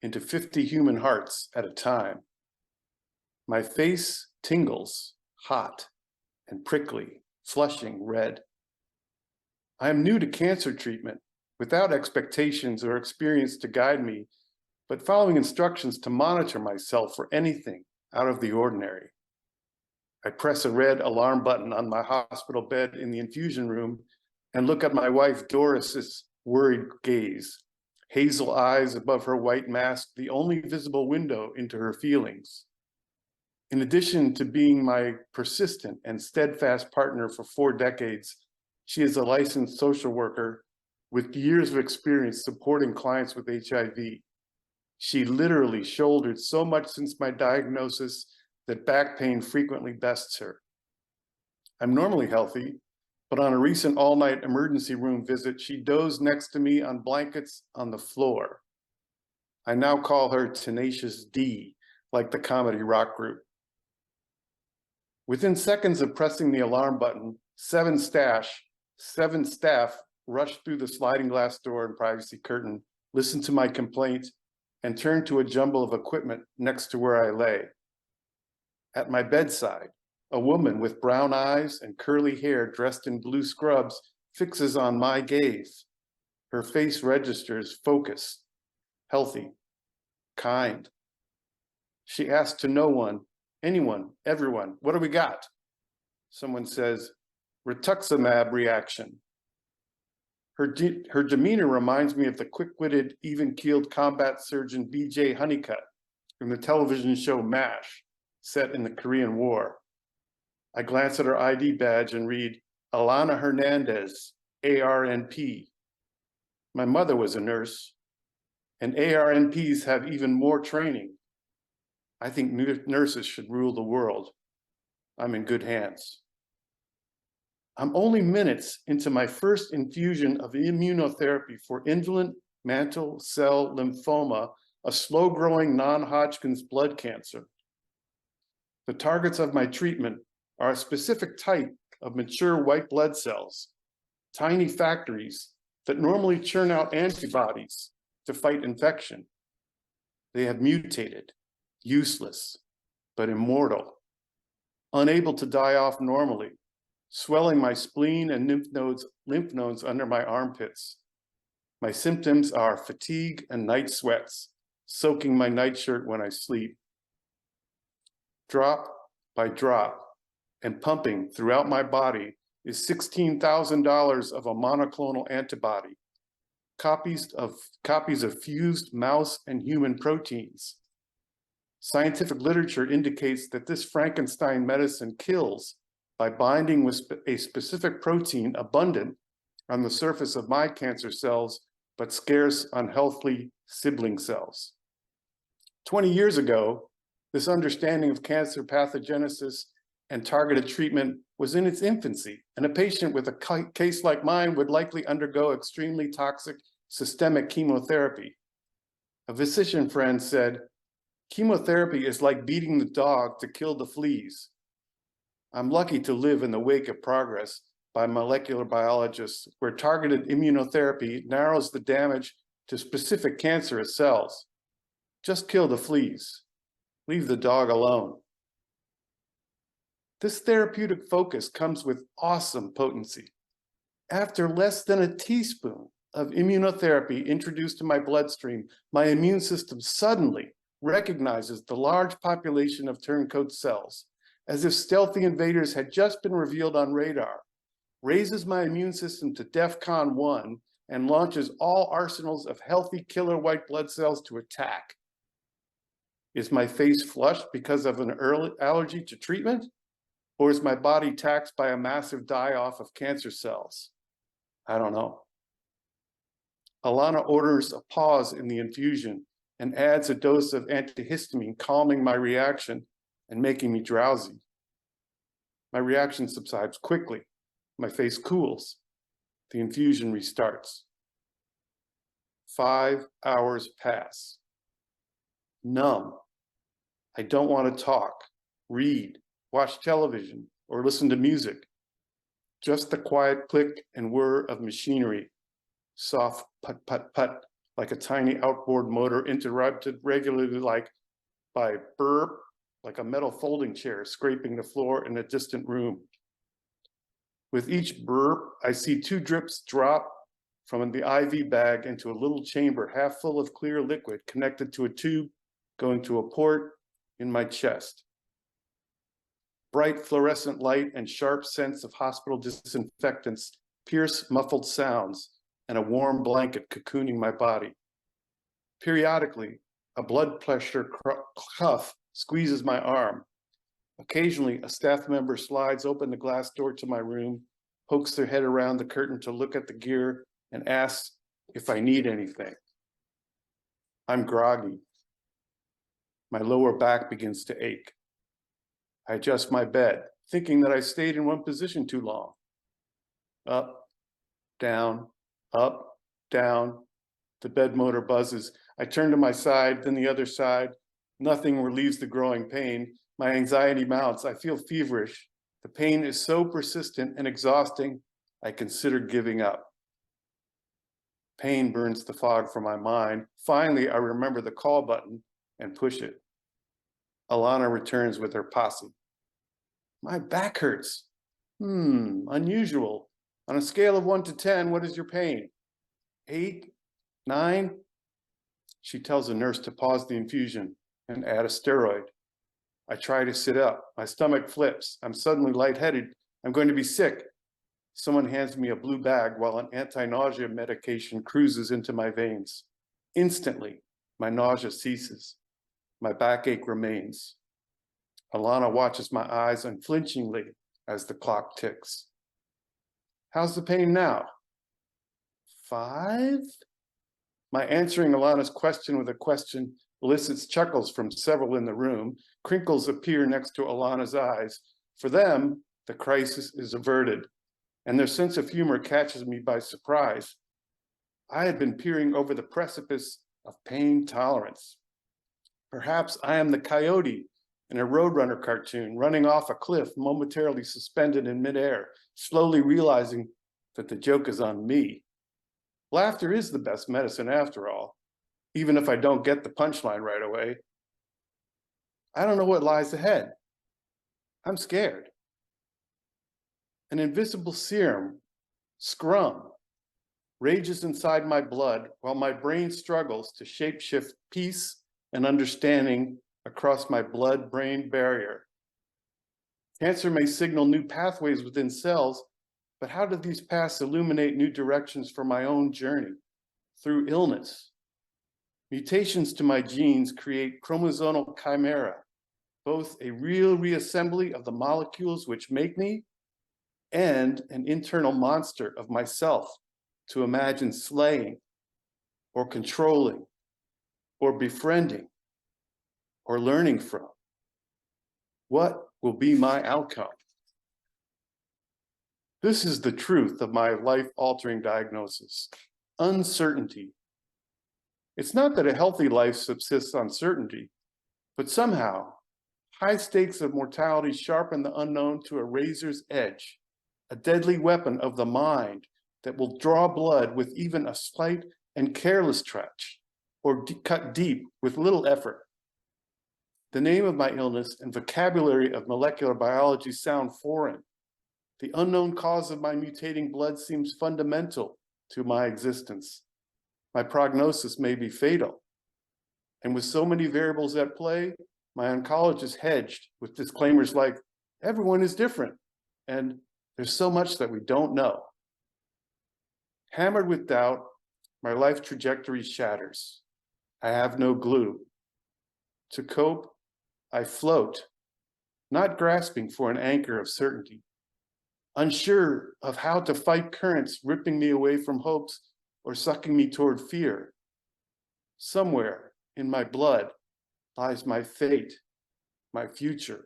into 50 human hearts at a time, my face tingles, hot and prickly, flushing red. I am new to cancer treatment, without expectations or experience to guide me, but following instructions to monitor myself for anything out of the ordinary. I press a red alarm button on my hospital bed in the infusion room and look at my wife Doris's worried gaze, hazel eyes above her white mask, the only visible window into her feelings. In addition to being my persistent and steadfast partner for 4 decades, she is a licensed social worker with years of experience supporting clients with HIV. She literally shouldered so much since my diagnosis that back pain frequently bests her. I'm normally healthy, but on a recent all-night emergency room visit, she dozed next to me on blankets on the floor. I now call her Tenacious D, like the comedy rock group. Within seconds of pressing the alarm button, 7 staff rushed through the sliding glass door and privacy curtain, listened to my complaint, and turned to a jumble of equipment next to where I lay. At my bedside, a woman with brown eyes and curly hair dressed in blue scrubs fixes on my gaze. Her face registers focused, healthy, kind. She asks to no one, anyone, everyone, what do we got? Someone says, rituximab reaction. Her demeanor reminds me of the quick-witted, even-keeled combat surgeon B.J. Honeycutt from the television show MASH, set in the Korean War. I glance at her ID badge and read, Alana Hernandez, ARNP. My mother was a nurse, and ARNPs have even more training. I think nurses should rule the world. I'm in good hands. I'm only minutes into my first infusion of immunotherapy for indolent mantle cell lymphoma, a slow-growing non-Hodgkin's blood cancer. The targets of my treatment are a specific type of mature white blood cells, tiny factories that normally churn out antibodies to fight infection. They have mutated, useless, but immortal, unable to die off normally, swelling my spleen and lymph nodes under my armpits. My symptoms are fatigue and night sweats, soaking my nightshirt when I sleep. Drop by drop and pumping throughout my body is $16,000 of a monoclonal antibody, copies of fused mouse and human proteins. Scientific literature indicates that this Frankenstein medicine kills by binding with a specific protein abundant on the surface of my cancer cells, but scarce on healthy sibling cells. 20 years ago, this understanding of cancer pathogenesis and targeted treatment was in its infancy, and a patient with a case like mine would likely undergo extremely toxic systemic chemotherapy. A physician friend said, "Chemotherapy is like beating the dog to kill the fleas." I'm lucky to live in the wake of progress by molecular biologists where targeted immunotherapy narrows the damage to specific cancerous cells. Just kill the fleas. Leave the dog alone. This therapeutic focus comes with awesome potency. After less than a teaspoon of immunotherapy introduced to my bloodstream, my immune system suddenly recognizes the large population of turncoat cells, as if stealthy invaders had just been revealed on radar, raises my immune system to DEFCON 1, and launches all arsenals of healthy killer white blood cells to attack. Is my face flushed because of an early allergy to treatment? Or is my body taxed by a massive die-off of cancer cells? I don't know. Alana orders a pause in the infusion and adds a dose of antihistamine, calming my reaction and making me drowsy. My reaction subsides quickly. My face cools. The infusion restarts. 5 hours pass. Numb. I don't want to talk, read, watch television, or listen to music. Just the quiet click and whir of machinery. Soft put, put, put, like a tiny outboard motor interrupted regularly by burp, like a metal folding chair scraping the floor in a distant room. With each burp, I see 2 drips drop from the IV bag into a little chamber half full of clear liquid connected to a tube going to a port in my chest. Bright fluorescent light and sharp scents of hospital disinfectants pierce muffled sounds and a warm blanket cocooning my body. Periodically, a blood pressure cuff squeezes my arm. Occasionally, a staff member slides open the glass door to my room, pokes their head around the curtain to look at the gear, and asks if I need anything. I'm groggy. My lower back begins to ache. I adjust my bed, thinking that I stayed in one position too long. Up, down, up, down. The bed motor buzzes. I turn to my side, then the other side. Nothing relieves the growing pain. My anxiety mounts. I feel feverish. The pain is so persistent and exhausting, I consider giving up. Pain burns the fog from my mind. Finally, I remember the call button and push it. Alana returns with her posse. My back hurts. Unusual. On a scale of 1 to 10, what is your pain? 8, 9? She tells the nurse to pause the infusion and add a steroid. I try to sit up. My stomach flips. I'm suddenly lightheaded. I'm going to be sick. Someone hands me a blue bag while an anti-nausea medication cruises into my veins. Instantly, my nausea ceases. My backache remains. Alana watches my eyes unflinchingly as the clock ticks. How's the pain now? 5? My answering Alana's question with a question elicits chuckles from several in the room. Crinkles appear next to Alana's eyes. For them, the crisis is averted. and their sense of humor catches me by surprise. I had been peering over the precipice of pain tolerance. Perhaps I am the coyote in a Roadrunner cartoon, running off a cliff, momentarily suspended in midair, slowly realizing that the joke is on me. Laughter is the best medicine after all, even if I don't get the punchline right away. I don't know what lies ahead. I'm scared. An invisible serum, scrum, rages inside my blood while my brain struggles to shapeshift peace and understanding across my blood-brain barrier. Cancer may signal new pathways within cells, but how do these paths illuminate new directions for my own journey? Through illness. Mutations to my genes create chromosomal chimera, both a real reassembly of the molecules which make me and an internal monster of myself to imagine slaying or controlling or befriending or learning from. What will be my outcome? This is the truth of my life-altering diagnosis: uncertainty. It's not that a healthy life subsists on certainty, but somehow high stakes of mortality sharpen the unknown to a razor's edge, a deadly weapon of the mind that will draw blood with even a slight and careless touch, or cut deep with little effort. The name of my illness and vocabulary of molecular biology sound foreign. The unknown cause of my mutating blood seems fundamental to my existence. My prognosis may be fatal. And with so many variables at play, my oncologist hedged with disclaimers like, everyone is different, and there's so much that we don't know. Hammered with doubt, my life trajectory shatters. I have no glue. To cope, I float, not grasping for an anchor of certainty, unsure of how to fight currents ripping me away from hopes or sucking me toward fear. Somewhere in my blood lies my fate, my future,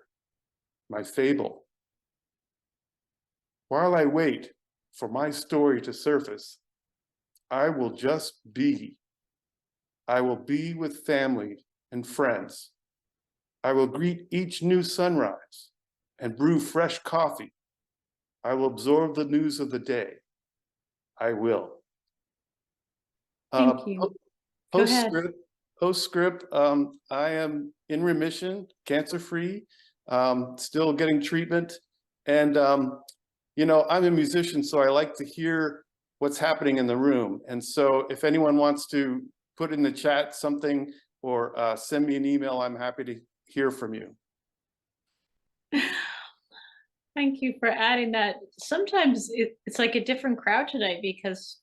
my fable. While I wait for my story to surface, I will just be. I will be with family and friends. I will greet each new sunrise and brew fresh coffee. I will absorb the news of the day. I will. Thank you. Go ahead. Postscript, I am in remission, cancer-free, still getting treatment. And, you know, I'm a musician, so I like to hear what's happening in the room. And so if anyone wants to put in the chat something or send me an email, I'm happy to hear from you. Thank you for adding that. Sometimes it's like a different crowd tonight because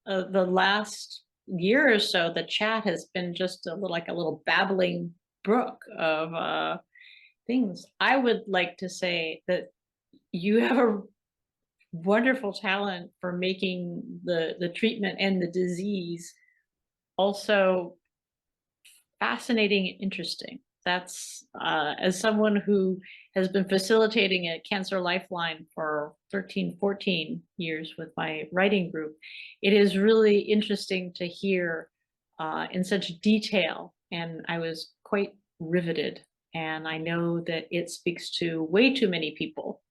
the last year or so, the chat has been just like a little babbling brook of things. I would like to say that you have a wonderful talent for making the treatment and the disease also fascinating and interesting. That's as someone who has been facilitating a cancer lifeline for 13, 14 years with my writing group, it is really interesting to hear in such detail, and I was quite riveted. And I know that it speaks to way too many people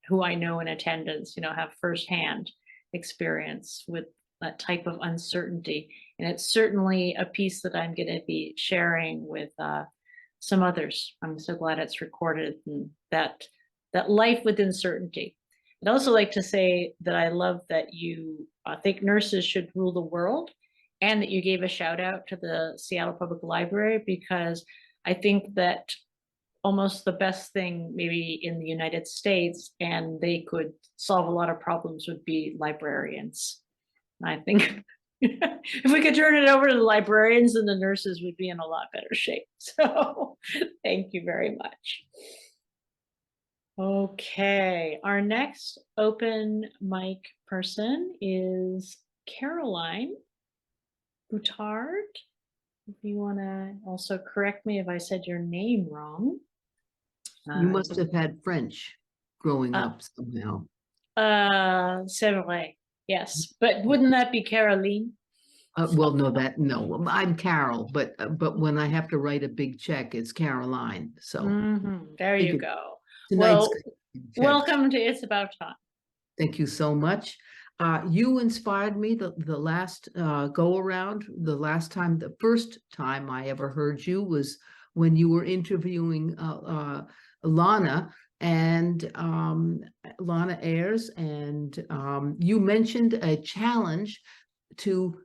who I know in attendance, you know, have firsthand experience with that type of uncertainty. And it's certainly a piece that I'm going to be sharing with some others. I'm so glad it's recorded, and that life with uncertainty. I'd also like to say that I love that you think nurses should rule the world, and that you gave a shout out to the Seattle Public Library, because I think that almost the best thing maybe in the United States, and they could solve a lot of problems, would be librarians. I think if we could turn it over to the librarians, and the nurses would be in a lot better shape. So thank you very much. Okay, our next open mic person is Caroline Boutard. If you want to also correct me if I said your name wrong. You must have had French growing up somehow. C'est vrai. Yes, but wouldn't that be Caroline? Well, no, I'm Carol, but when I have to write a big check, it's Caroline, so. There Thank you you. go. tonight's Well, check. welcome to It's About Time. Thank you so much. You inspired me the last go around, the first time I ever heard you was when you were interviewing Lana and Lana Ayres, and you mentioned a challenge to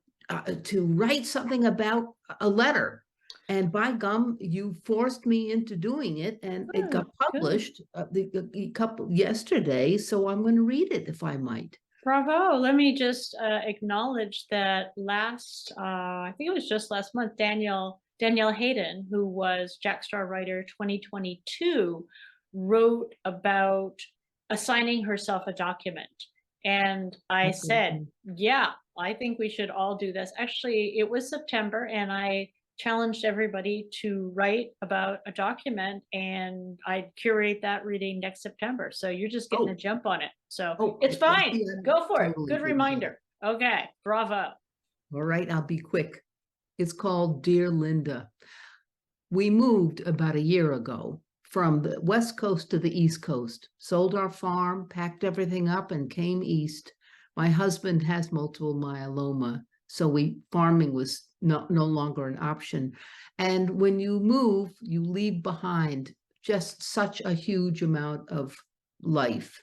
write something about a letter. And by gum, you forced me into doing it, and it got published a couple yesterday. So I'm going to read it if I might. Bravo. Let me just acknowledge that I think it was just last month, Danielle Hayden, who was Jack Straw Writer 2022, wrote about assigning herself a document. And I said, yeah, I think we should all do this. Actually, it was September, and I challenged everybody to write about a document, and I'd curate that reading next September. So you're just getting a jump on it. So it's fine. Go for it. Good reminder. Okay. Bravo. All right, I'll be quick. It's called Dear Linda. We moved about a year ago from the West Coast to the East Coast, sold our farm, packed everything up, and came east. My husband has multiple myeloma, so farming was no longer an option. And when you move, you leave behind just such a huge amount of life.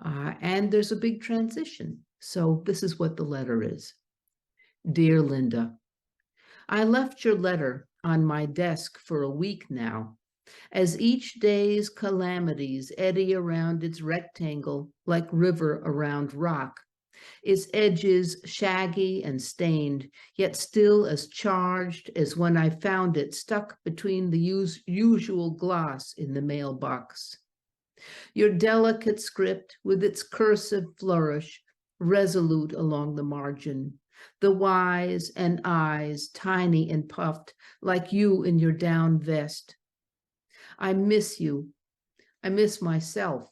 And there's a big transition. So this is what the letter is. Dear Linda, I left your letter on my desk for a week now, as each day's calamities eddy around its rectangle like river around rock, its edges shaggy and stained, yet still as charged as when I found it stuck between the usual gloss in the mailbox. Your delicate script with its cursive flourish, resolute along the margin, the Y's and I's tiny and puffed like you in your down vest. I miss you. I miss myself.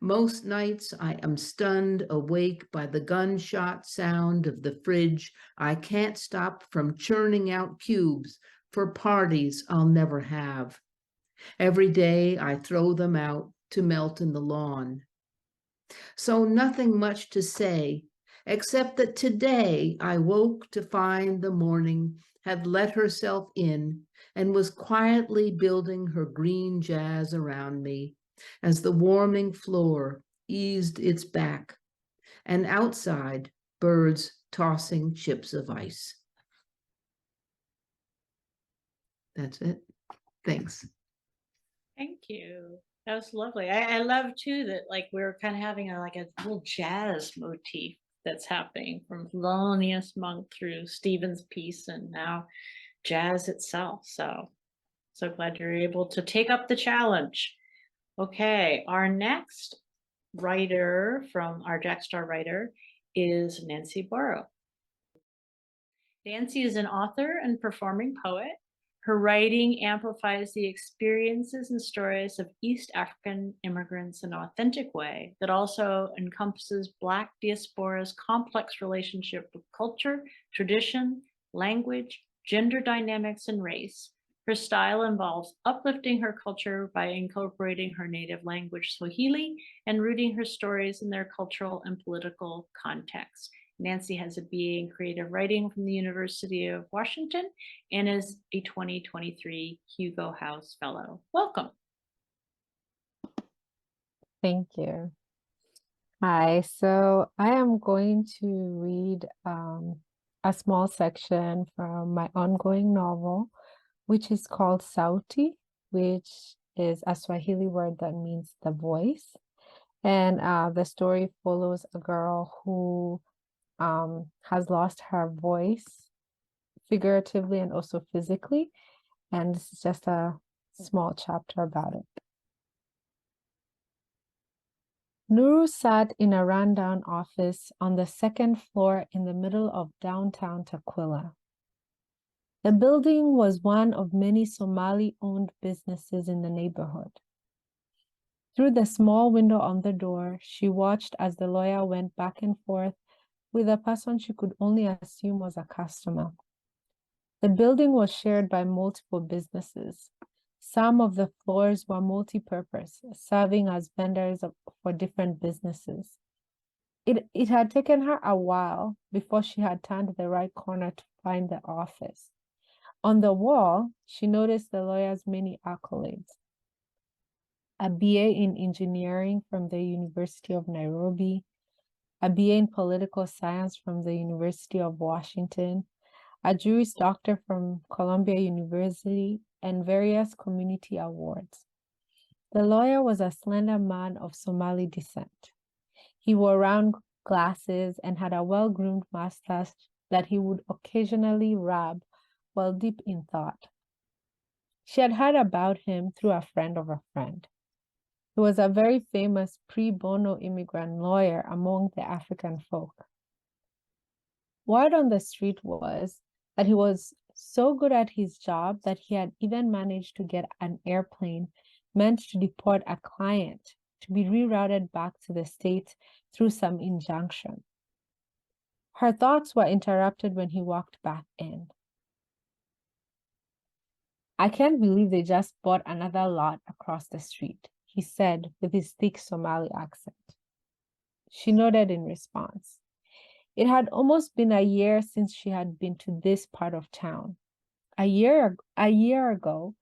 Most nights I am stunned awake by the gunshot sound of the fridge. I can't stop from churning out cubes for parties I'll never have. Every day I throw them out to melt in the lawn. So nothing much to say, except that today I woke to find the morning had let herself in and was quietly building her green jazz around me as the warming floor eased its back, and outside birds tossing chips of ice. That's it. Thanks. Thank you. That was lovely. I love too that like we're kind of having a little jazz motif that's happening from Thelonious Monk through Stephen's piece and now jazz itself. So glad you're able to take up the challenge. Okay, our next writer from our Jack Straw writer is Nancy Borrow. Nancy is an author and performing poet. Her writing amplifies the experiences and stories of East African immigrants in an authentic way that also encompasses Black diaspora's complex relationship with culture, tradition, language, gender dynamics, and race. Her style involves uplifting her culture by incorporating her native language, Swahili, and rooting her stories in their cultural and political context. Nancy has a BA in creative writing from the University of Washington and is a 2023 Hugo House Fellow. Welcome. Thank you. Hi, so I am going to read a small section from my ongoing novel, which is called Sauti, which is a Swahili word that means the voice. And the story follows a girl who has lost her voice figuratively and also physically. And this is just a small chapter about it. Nuru sat in a rundown office on the second floor in the middle of downtown Takwila. The building was one of many Somali-owned businesses in the neighborhood. Through the small window on the door, she watched as the lawyer went back and forth with a person she could only assume was a customer. The building was shared by multiple businesses. Some of the floors were multi-purpose, serving as vendors for different businesses. It had taken her a while before she had turned the right corner to find the office. On the wall, she noticed the lawyer's many accolades. A BA in engineering from the University of Nairobi, a BA in political science from the University of Washington, a Juris Doctor from Columbia University, and various community awards. The lawyer was a slender man of Somali descent. He wore round glasses and had a well-groomed mustache that he would occasionally rub while deep in thought. She had heard about him through a friend of a friend. He was a very famous pre-Bono immigrant lawyer among the African folk. Word on the street was that he was so good at his job that he had even managed to get an airplane meant to deport a client to be rerouted back to the States through some injunction. Her thoughts were interrupted when he walked back in. "I can't believe they just bought another lot across the street," he said with his thick Somali accent. She nodded in response. It had almost been a year since she had been to this part of town. A year ago,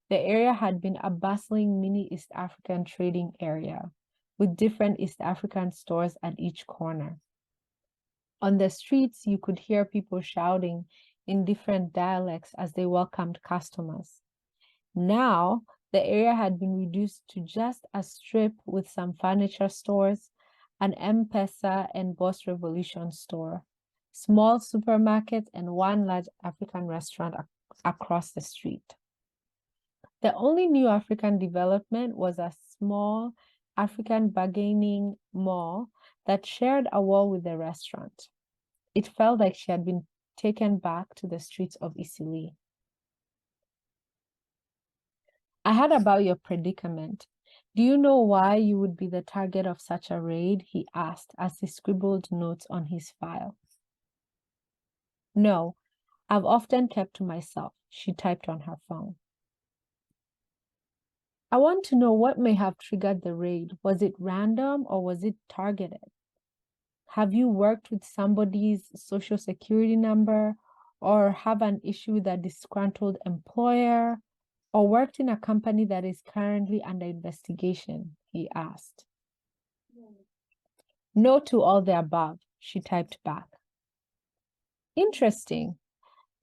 the area had been a bustling mini East African trading area with different East African stores at each corner. On the streets, you could hear people shouting in different dialects as they welcomed customers. Now, the area had been reduced to just a strip with some furniture stores, an M-Pesa and Boss Revolution store, small supermarkets, and one large African restaurant across the street. The only new African development was a small African bargaining mall that shared a wall with the restaurant. It felt like she had been taken back to the streets of Isili. "I heard about your predicament. Do you know why you would be the target of such a raid?" he asked as he scribbled notes on his file. "No, I've often kept to myself," she typed on her phone. "I want to know what may have triggered the raid. Was it random or was it targeted? Have you worked with somebody's social security number or have an issue with a disgruntled employer or worked in a company that is currently under investigation?" he asked. "No to all the above," she typed back. "Interesting.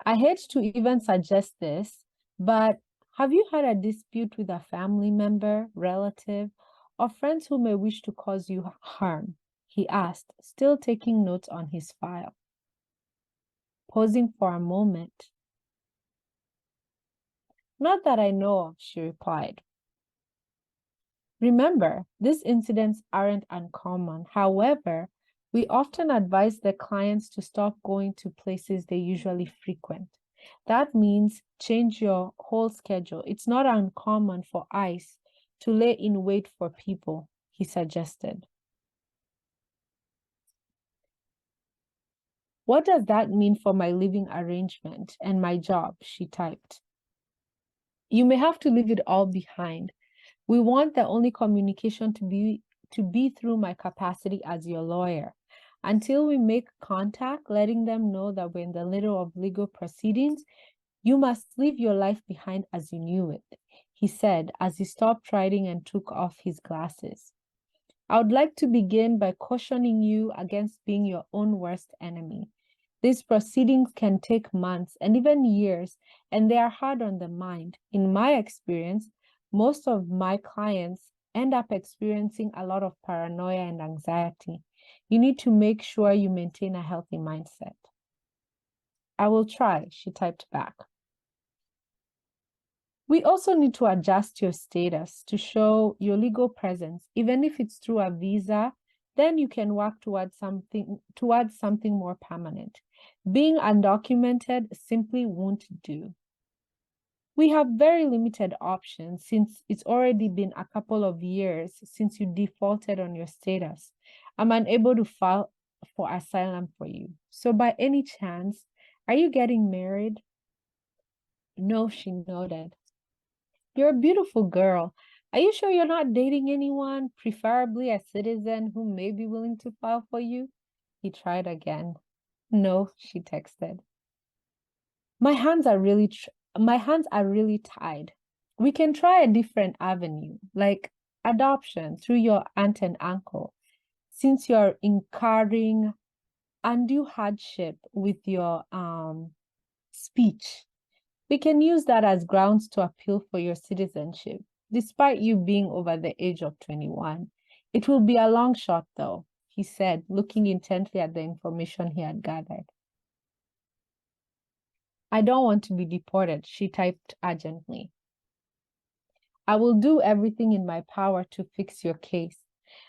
I hate to even suggest this, but have you had a dispute with a family member, relative, or friends who may wish to cause you harm?" he asked, still taking notes on his file. Pausing for a moment. "Not that I know of," she replied. "Remember, these incidents aren't uncommon. However, we often advise the clients to stop going to places they usually frequent. That means change your whole schedule. It's not uncommon for ICE to lay in wait for people," he suggested. "What does that mean for my living arrangement and my job?" she typed. "You may have to leave it all behind. We want the only communication to be through my capacity as your lawyer. Until we make contact, letting them know that we're in the middle of legal proceedings, you must leave your life behind as you knew it," he said as he stopped writing and took off his glasses. "I would like to begin by cautioning you against being your own worst enemy. These proceedings can take months and even years, and they are hard on the mind. In my experience, most of my clients end up experiencing a lot of paranoia and anxiety. You need to make sure you maintain a healthy mindset." "I will try," she typed back. "We also need to adjust your status to show your legal presence, even if it's through a visa. Then you can work towards something more permanent. Being undocumented simply won't do." We have very limited options since it's already been a couple of years since you defaulted on your status. I'm unable to file for asylum for you. So by any chance, are you getting married? No, she nodded. You're a beautiful girl. Are you sure you're not dating anyone, preferably a citizen who may be willing to file for you? He tried again. No, she texted. My hands are really tied. We can try a different avenue, like adoption through your aunt and uncle, since you're incurring undue hardship with your speech. We can use that as grounds to appeal for your citizenship, despite you being over the age of 21. It will be a long shot, though, he said, looking intently at the information he had gathered. I don't want to be deported, she typed urgently. I will do everything in my power to fix your case.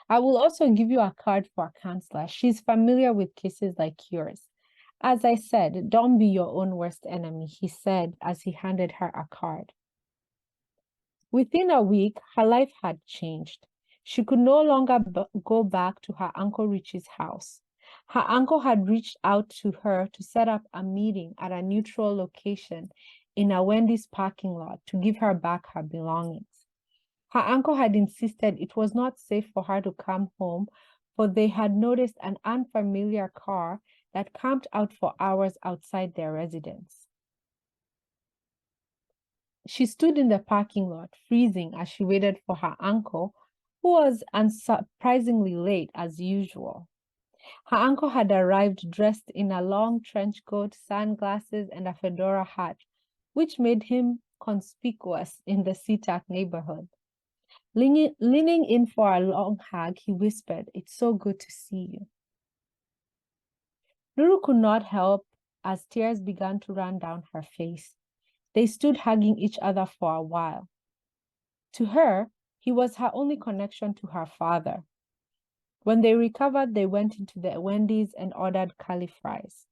I will also give you a card for a counselor. She's familiar with cases like yours. As I said, don't be your own worst enemy, he said as he handed her a card. Within a week, her life had changed. She could no longer go back to her Uncle Richie's house. Her uncle had reached out to her to set up a meeting at a neutral location in a Wendy's parking lot to give her back her belongings. Her uncle had insisted it was not safe for her to come home, for they had noticed an unfamiliar car that camped out for hours outside their residence. She stood in the parking lot, freezing as she waited for her uncle, who was unsurprisingly late as usual. Her uncle had arrived dressed in a long trench coat, sunglasses, and a fedora hat, which made him conspicuous in the SeaTac neighborhood. Leaning in for a long hug, he whispered, "It's so good to see you." Mburu could not help as tears began to run down her face. They stood hugging each other for a while. To her, he was her only connection to her father. When they recovered, they went into the Wendy's and ordered curly fries.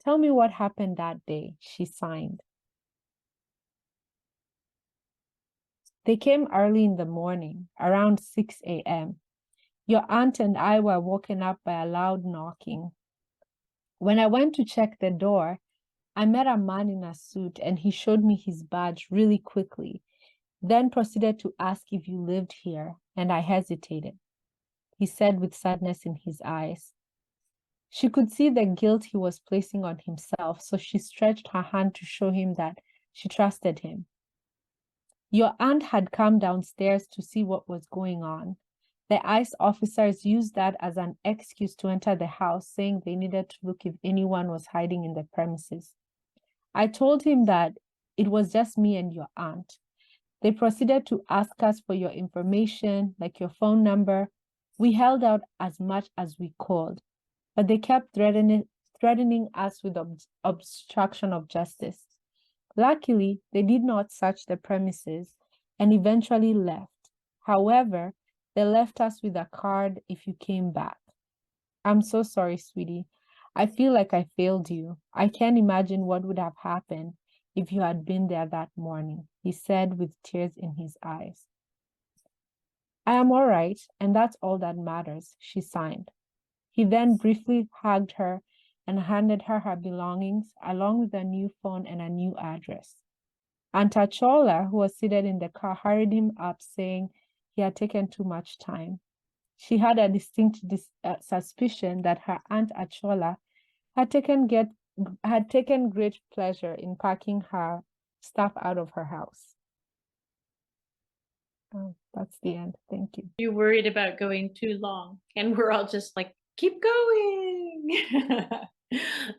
Tell me what happened that day, she signed. They came early in the morning, around 6 a.m. Your aunt and I were woken up by a loud knocking. When I went to check the door, I met a man in a suit and he showed me his badge really quickly, then proceeded to ask if you lived here, and I hesitated. He said with sadness in his eyes. She could see the guilt he was placing on himself, so she stretched her hand to show him that she trusted him. Your aunt had come downstairs to see what was going on. The ICE officers used that as an excuse to enter the house, saying they needed to look if anyone was hiding in the premises. I told him that it was just me and your aunt. They proceeded to ask us for your information, like your phone number. We held out as much as we could, but they kept threatening us with obstruction of justice. Luckily, they did not search the premises and eventually left. However, they left us with a card if you came back. I'm so sorry, sweetie. I feel like I failed you. I can't imagine what would have happened if you had been there that morning, he said with tears in his eyes. I am all right, and that's all that matters, she signed. He then briefly hugged her and handed her her belongings, along with a new phone and a new address. Aunt Achola, who was seated in the car, hurried him up, saying he had taken too much time. She had a distinct suspicion that her Aunt Achola had taken great pleasure in packing her stuff out of her house. Oh, that's the end. Thank you. You worried about going too long, and we're all just like, keep going.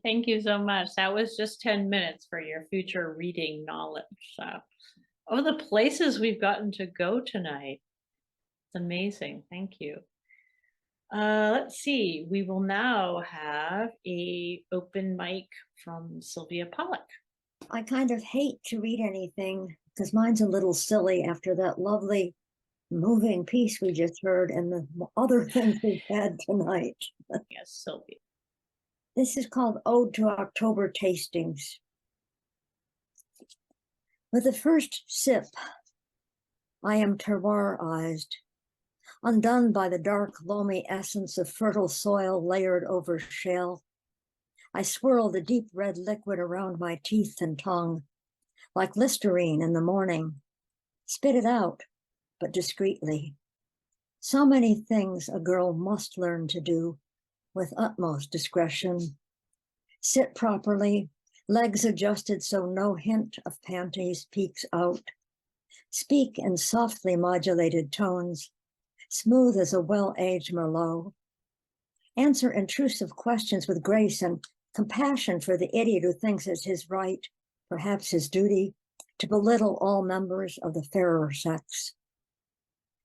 Thank you so much. That was just 10 minutes for your future reading knowledge. Oh, the places we've gotten to go tonight. It's amazing. Thank you. Let's see. We will now have a open mic from Sylvia Pollack. I kind of hate to read anything because mine's a little silly after that lovely moving piece we just heard and the other things we've had tonight. Yes, Sylvia. This is called Ode to October Tastings. With the first sip, I am terroirized, undone by the dark, loamy essence of fertile soil layered over shale. I swirl the deep red liquid around my teeth and tongue, like Listerine in the morning. Spit it out, but discreetly. So many things a girl must learn to do with utmost discretion. Sit properly, legs adjusted so no hint of panties peeks out. Speak in softly modulated tones, smooth as a well-aged Merlot. Answer intrusive questions with grace and compassion for the idiot who thinks it's his right, perhaps his duty, to belittle all members of the fairer sex.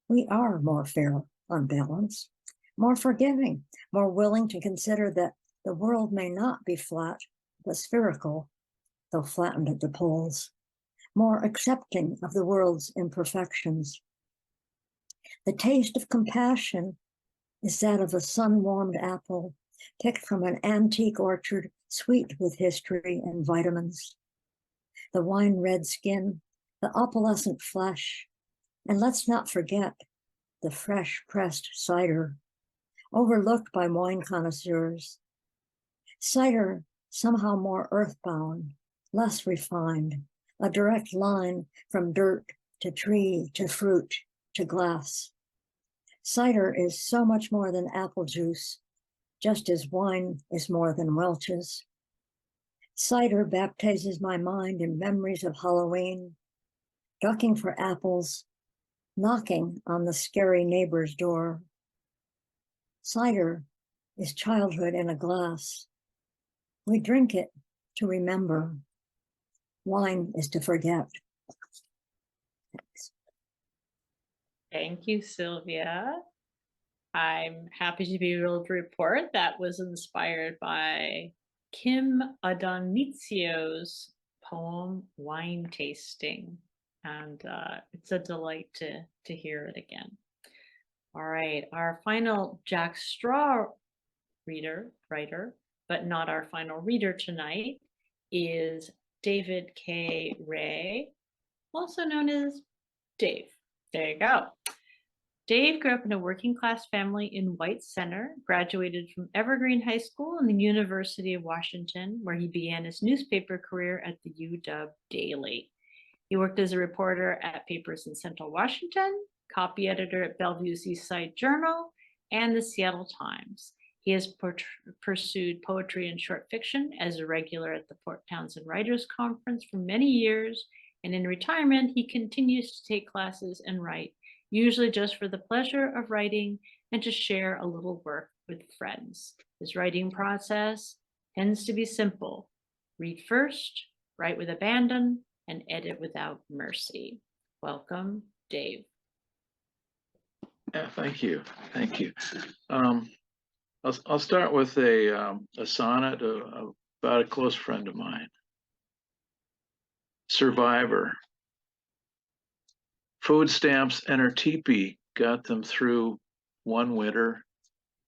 We are more fair on balance, more forgiving, more willing to consider that the world may not be flat, but spherical, though flattened at the poles, more accepting of the world's imperfections. The taste of compassion is that of a sun-warmed apple picked from an antique orchard, sweet with history and vitamins. The wine-red skin, the opalescent flesh, and let's not forget the fresh pressed cider, overlooked by wine connoisseurs. Cider somehow more earthbound, less refined, a direct line from dirt to tree to fruit to glass. Cider is so much more than apple juice, just as wine is more than Welch's. Cider baptizes my mind in memories of Halloween, ducking for apples, knocking on the scary neighbor's door. Cider is childhood in a glass. We drink it to remember. Wine is to forget. Thanks. Thank you, Sylvia. I'm happy to be able to report that was inspired by Kim Adonitzio's poem, Wine Tasting. And it's a delight to hear it again. All right, our final Jack Straw writer, but not our final reader tonight, is David K. Ray, also known as Dave. There you go. Dave grew up in a working class family in White Center, graduated from Evergreen High School and the University of Washington, where he began his newspaper career at the UW Daily. He worked as a reporter at papers in Central Washington, copy editor at Bellevue's East Side Journal, and the Seattle Times. He has pursued poetry and short fiction as a regular at the Port Townsend Writers Conference for many years, and in retirement, he continues to take classes and write, usually just for the pleasure of writing and to share a little work with friends. His writing process tends to be simple. Read first, write with abandon, and edit without mercy. Welcome, Dave. Yeah, thank you. Thank you. I'll start with a sonnet about a close friend of mine. Survivor. Food stamps and her teepee got them through one winter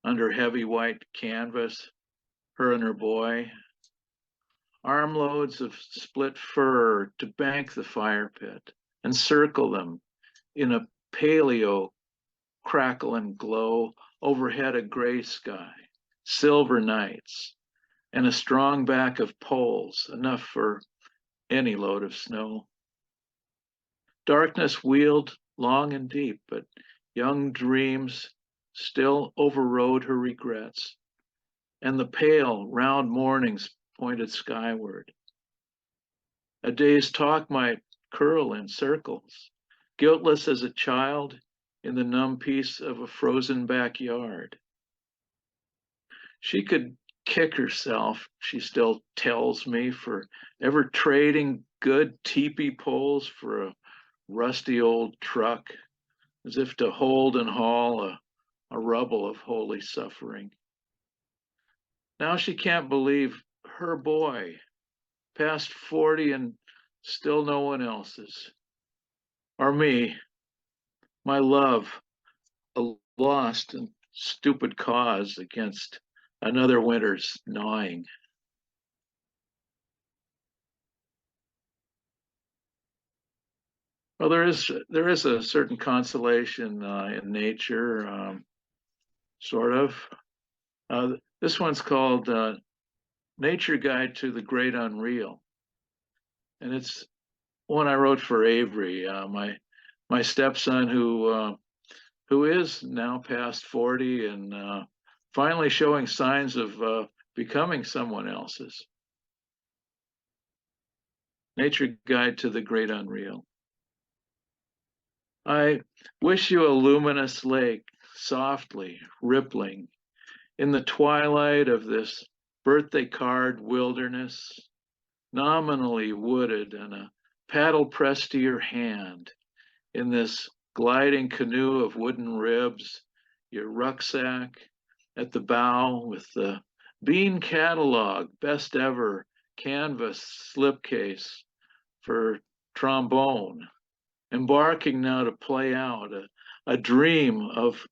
under heavy white canvas, her and her boy. Armloads of split fur to bank the fire pit and circle them in a paleo crackle and glow, overhead a gray sky, silver nights, and a strong back of poles, enough for any load of snow. Darkness wheeled long and deep, but young dreams still overrode her regrets, and the pale, round mornings pointed skyward. A day's talk might curl in circles, guiltless as a child in the numb peace of a frozen backyard. She could kick herself, she still tells me, for ever trading good teepee poles for a rusty old truck, as if to hold and haul a rubble of holy suffering. Now she can't believe her boy, past 40 and still no one else's, or me, my love, a lost and stupid cause against another winter's gnawing. Well, there is a certain consolation in nature, sort of. This one's called Nature Guide to the Great Unreal, and it's one I wrote for Avery, my stepson, who is now past 40 and finally showing signs of becoming someone else's. Nature Guide to the Great Unreal. I wish you a luminous lake, softly rippling in the twilight of this birthday card wilderness, nominally wooded, and a paddle pressed to your hand in this gliding canoe of wooden ribs, your rucksack at the bow with the bean catalog, best ever canvas slipcase for trombone, embarking now to play out a dream of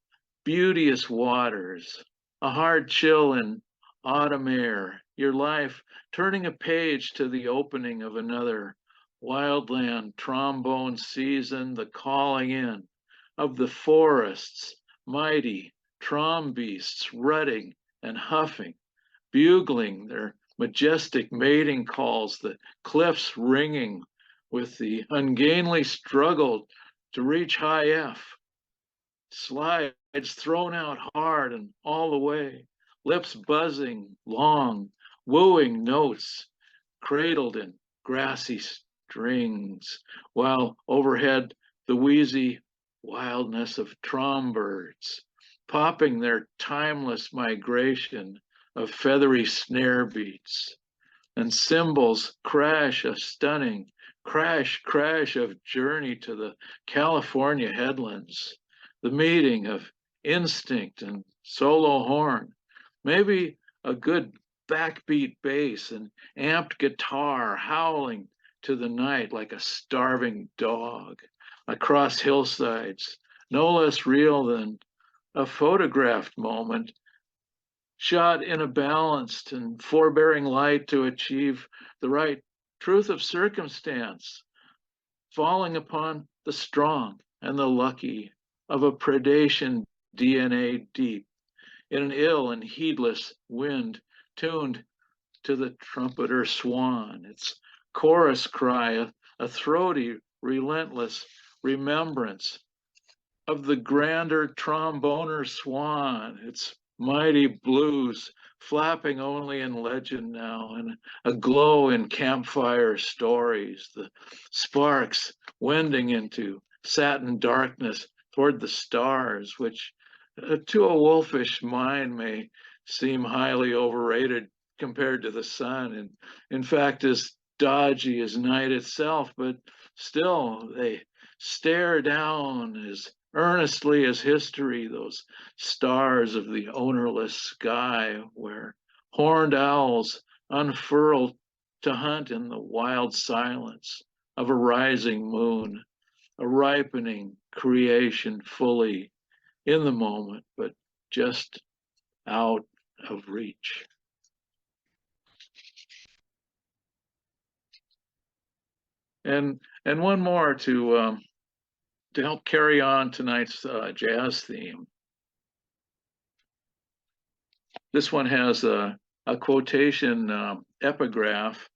beauteous waters, a hard chill in autumn air, your life turning a page to the opening of another wildland trombone season, the calling in of the forests, mighty trom beasts rutting and huffing, bugling their majestic mating calls, the cliffs ringing with the ungainly struggle to reach high F. Slides thrown out hard and all the way, lips buzzing long, wooing notes, cradled in grassy strings, while overhead the wheezy wildness of trombirds, popping their timeless migration of feathery snare beats, and cymbals crash a stunning crash of journey to the California headlands, the meeting of instinct and solo horn, maybe a good backbeat bass and amped guitar howling to the night like a starving dog across hillsides, no less real than a photographed moment shot in a balanced and forbearing light to achieve the right truth of circumstance, falling upon the strong and the lucky of a predation DNA deep in an ill and heedless wind tuned to the trumpeter swan, its chorus cry, a throaty, relentless remembrance of the grander tromboner swan, its mighty blues flapping only in legend now, and a glow in campfire stories, the sparks wending into satin darkness toward the stars, which to a wolfish mind may seem highly overrated compared to the sun, and in fact as dodgy as night itself, but still they stare down as earnestly as history, those stars of the ownerless sky, where horned owls unfurl to hunt in the wild silence of a rising moon, a ripening creation fully in the moment, but just out of reach. And one more to help carry on tonight's jazz theme. This one has a quotation epigraph.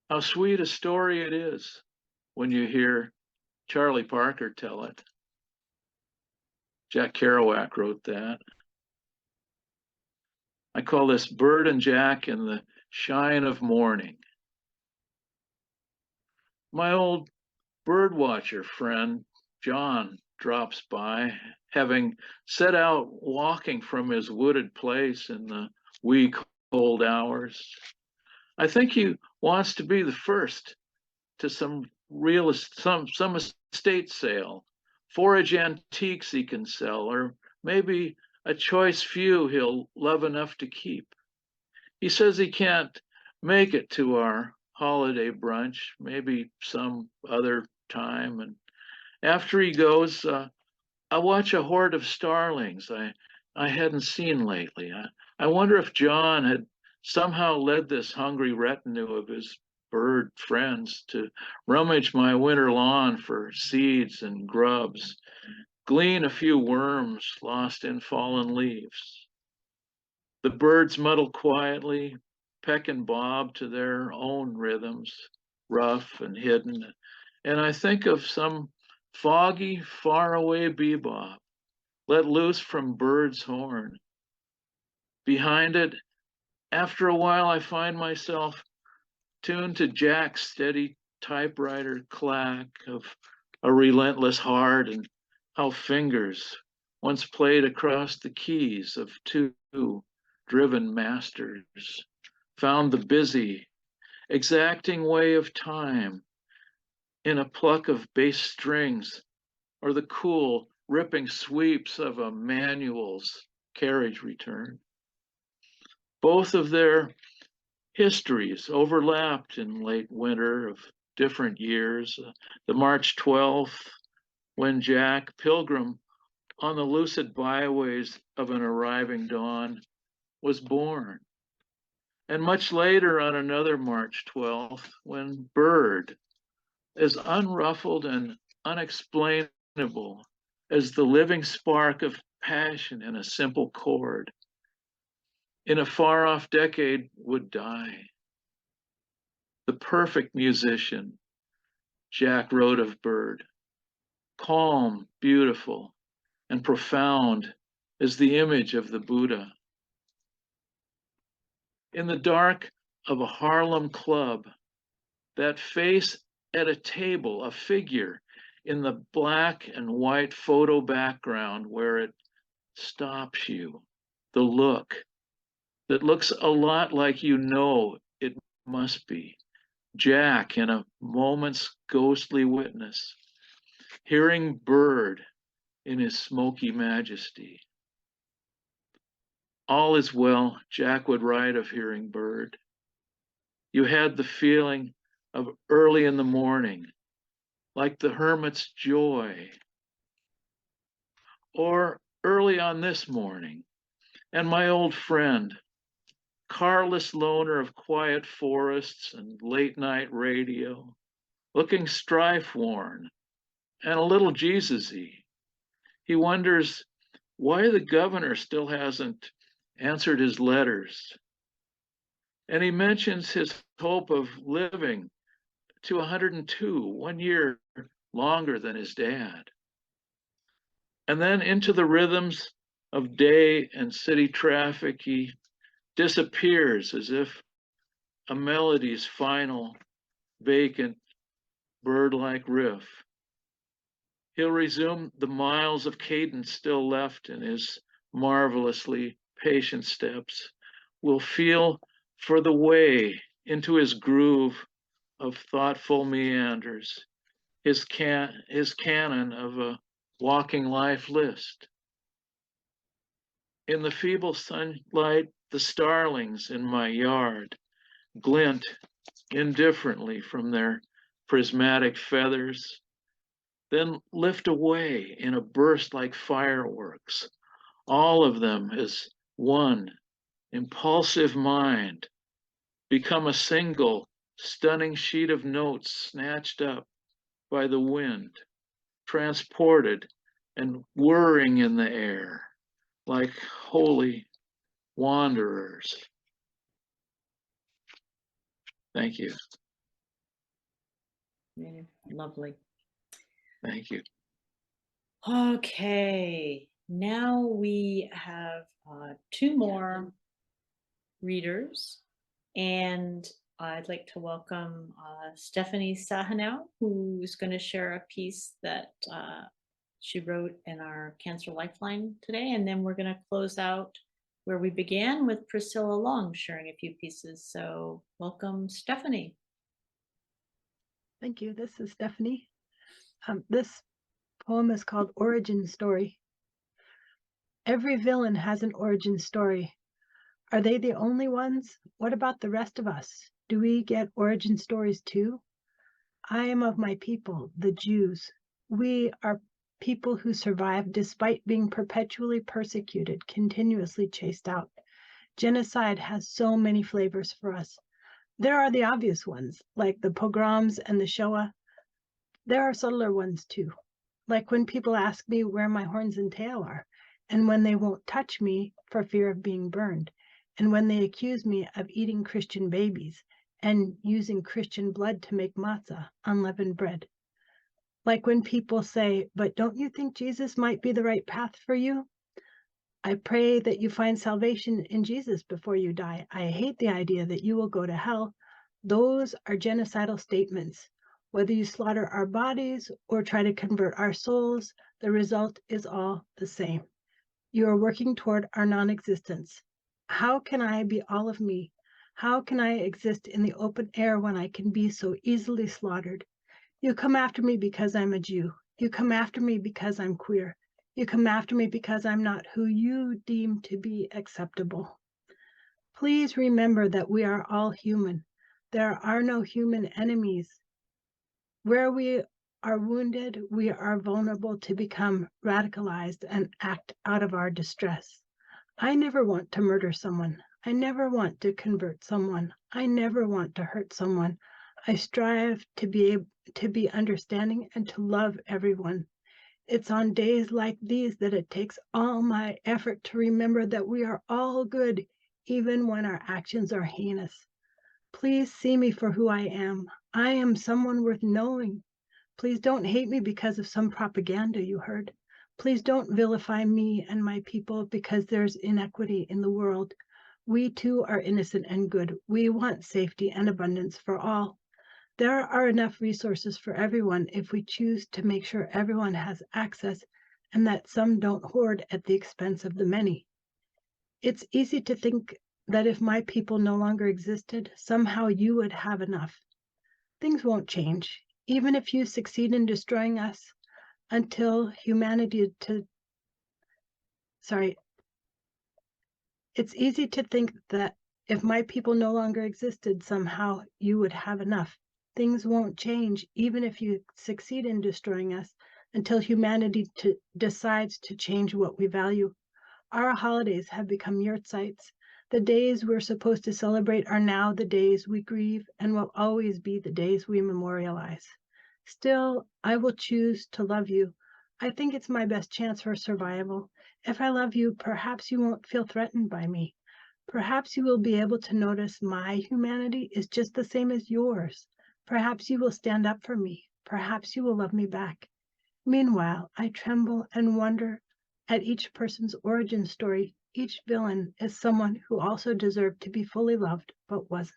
How sweet a story it is when you hear Charlie Parker tell it. Jack Kerouac wrote that. I call this Bird and Jack in the Shine of Morning. My old birdwatcher friend, John, drops by, having set out walking from his wooded place in the wee cold hours. I think he wants to be the first to some estate sale, forage antiques he can sell, or maybe a choice few he'll love enough to keep. He says he can't make it to our holiday brunch, maybe some other time. And after he goes, I watch a horde of starlings I hadn't seen lately. I wonder if John had somehow led this hungry retinue of his bird friends to rummage my winter lawn for seeds and grubs, glean a few worms lost in fallen leaves. The birds muddle quietly, peck and bob to their own rhythms, rough and hidden, and I think of some foggy, faraway bebop let loose from bird's horn. Behind it, after a while, I find myself tuned to Jack's steady typewriter clack of a relentless heart, and how fingers once played across the keys of two driven masters found the busy, exacting way of time in a pluck of bass strings or the cool, ripping sweeps of a manual's carriage return. Both of their histories overlapped in late winter of different years. The March 12th, when Jack, pilgrim on the lucid byways of an arriving dawn, was born. And much later on another March 12th, when Bird, as unruffled and unexplainable as the living spark of passion in a simple chord, in a far-off decade would die. The perfect musician, Jack wrote of Bird, calm, beautiful, and profound as the image of the Buddha. In the dark of a Harlem club, that face at a table, a figure in the black and white photo background where it stops you, the look that looks a lot like you know it must be. Jack in a moment's ghostly witness, hearing Bird in his smoky majesty. All is well, Jack would write of hearing Bird. You had the feeling of early in the morning, like the hermit's joy, or early on this morning, and my old friend, carless loner of quiet forests and late night radio, looking strife worn and a little Jesus-y. He wonders why the governor still hasn't answered his letters. And he mentions his hope of living to 102, 1 year longer than his dad. And then into the rhythms of day and city traffic, he disappears as if a melody's final, vacant, bird-like riff. He'll resume the miles of cadence still left in his marvelously patient steps. Will feel for the way into his groove of thoughtful meanders, his canon of a walking life list. In the feeble sunlight, the starlings in my yard glint indifferently from their prismatic feathers, then lift away in a burst like fireworks, all of them as one impulsive mind, become a single stunning sheet of notes snatched up by the wind, transported and whirring in the air like holy wanderers. Thank you. Yeah, lovely. Thank you. Okay, now we have two more readers, and I'd like to welcome Stephanie Sahanow, who's going to share a piece that she wrote in our Cancer Lifeline today, and then we're going to close out where we began with Priscilla Long sharing a few pieces. So welcome, Stephanie. Thank you. This is Stephanie. This poem is called Origin Story. Every villain has an origin story. Are they the only ones? What about the rest of us? Do we get origin stories too? I am of my people, the Jews. We are people who survive despite being perpetually persecuted, continuously chased out. Genocide has so many flavors for us. There are the obvious ones, like the pogroms and the Shoah. There are subtler ones too, like when people ask me where my horns and tail are, and when they won't touch me for fear of being burned, and when they accuse me of eating Christian babies and using Christian blood to make matzah, unleavened bread. Like when people say, but don't you think Jesus might be the right path for you? I pray that you find salvation in Jesus before you die. I hate the idea that you will go to hell. Those are genocidal statements. Whether you slaughter our bodies or try to convert our souls, the result is all the same. You are working toward our non-existence. How can I be all of me? How can I exist in the open air when I can be so easily slaughtered? You come after me because I'm a Jew. You come after me because I'm queer. You come after me because I'm not who you deem to be acceptable. Please remember that we are all human. There are no human enemies. Where we are wounded, we are vulnerable to become radicalized and act out of our distress. I never want to murder someone. I never want to convert someone. I never want to hurt someone. I strive to be understanding and to love everyone. It's on days like these that it takes all my effort to remember that we are all good, even when our actions are heinous. Please see me for who I am. I am someone worth knowing. Please don't hate me because of some propaganda you heard. Please don't vilify me and my people because there's inequity in the world. We too are innocent and good. We want safety and abundance for all. There are enough resources for everyone if we choose to make sure everyone has access and that some don't hoard at the expense of the many. It's easy to think that if my people no longer existed, somehow you would have enough. Things won't change, even if you succeed in destroying us until humanity It's easy to think that if my people no longer existed, somehow you would have enough. Things won't change, even if you succeed in destroying us, until humanity decides to change what we value. Our holidays have become yurtsites. The days we're supposed to celebrate are now the days we grieve and will always be the days we memorialize. Still, I will choose to love you. I think it's my best chance for survival. If I love you, perhaps you won't feel threatened by me. Perhaps you will be able to notice my humanity is just the same as yours. Perhaps you will stand up for me. Perhaps you will love me back. Meanwhile, I tremble and wonder at each person's origin story. Each villain is someone who also deserved to be fully loved, but wasn't.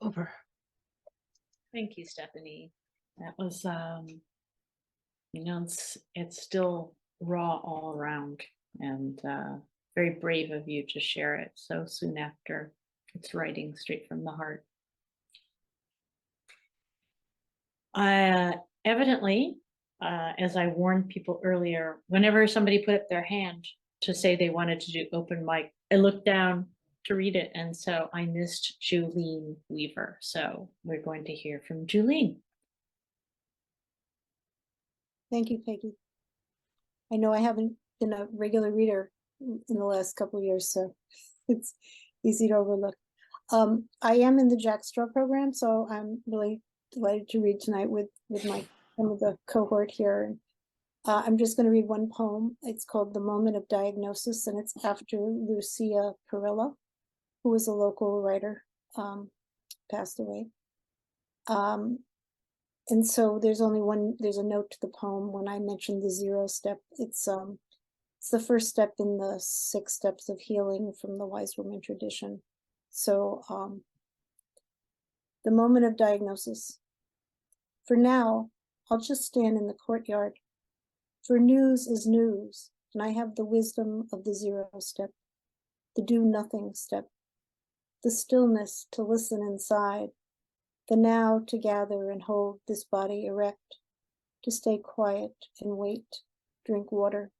Over. Thank you, Stephanie. That was, it's still raw all around, and very brave of you to share it so soon after. It's writing straight from the heart. Evidently, as I warned people earlier, whenever somebody put up their hand to say they wanted to do open mic, I looked down to read it, and so I missed Julene Weaver. So we're going to hear from Julene. Thank you, Peggy. I know I haven't been a regular reader in the last couple of years, so it's easy to overlook. I am in the Jack Straw program, so I'm really delighted to read tonight with some of the cohort here. I'm just going to read one poem. It's called The Moment of Diagnosis, and it's after Lucia Prisilla, who was a local writer, passed away. And so there's a note to the poem when I mentioned the 0 step. It's the first step in the 6 steps of healing from the Wise Woman tradition. So the moment of diagnosis. For now, I'll just stand in the courtyard. For news is news, and I have the wisdom of the 0 step, the do nothing step, the stillness to listen inside, the now to gather and hold this body erect, to stay quiet and wait, drink water,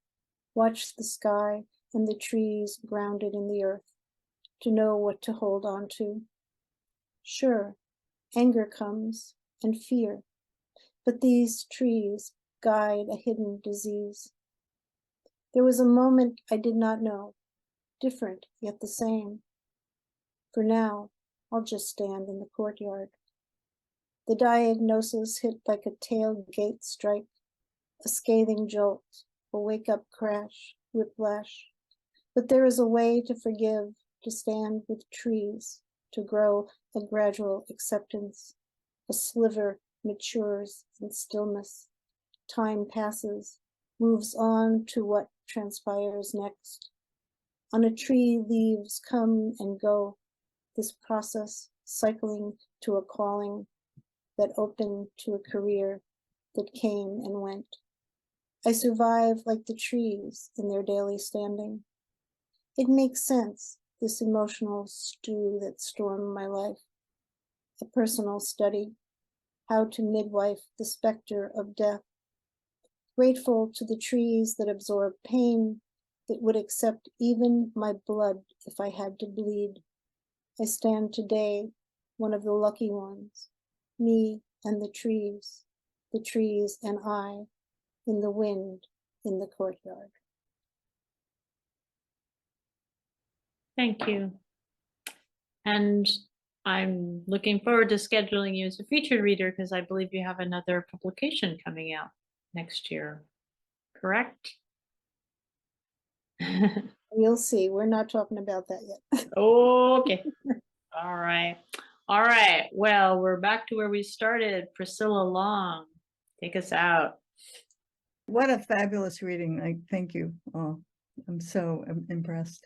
watch the sky and the trees grounded in the earth, to know what to hold on to. Sure, anger comes and fear, but these trees guide a hidden disease. There was a moment I did not know, different yet the same. For now, I'll just stand in the courtyard. The diagnosis hit like a tailgate strike, a scathing jolt, a wake-up crash, whiplash. But there is a way to forgive, to stand with trees, to grow a gradual acceptance. A sliver matures in stillness. Time passes, moves on to what transpires next. On a tree, leaves come and go, this process cycling to a calling that opened to a career that came and went. I survive like the trees in their daily standing. It makes sense, this emotional stew that stormed my life. A personal study, how to midwife the specter of death. Grateful to the trees that absorb pain, that would accept even my blood if I had to bleed. I stand today, one of the lucky ones, me and the trees and I, in the wind, in the courtyard. Thank you. And I'm looking forward to scheduling you as a featured reader because I believe you have another publication coming out next year, correct? We'll see. We're not talking about that yet. Okay. All right. All right. Well, we're back to where we started. Priscilla Long, take us out. What a fabulous reading. Thank you all. I'm so impressed.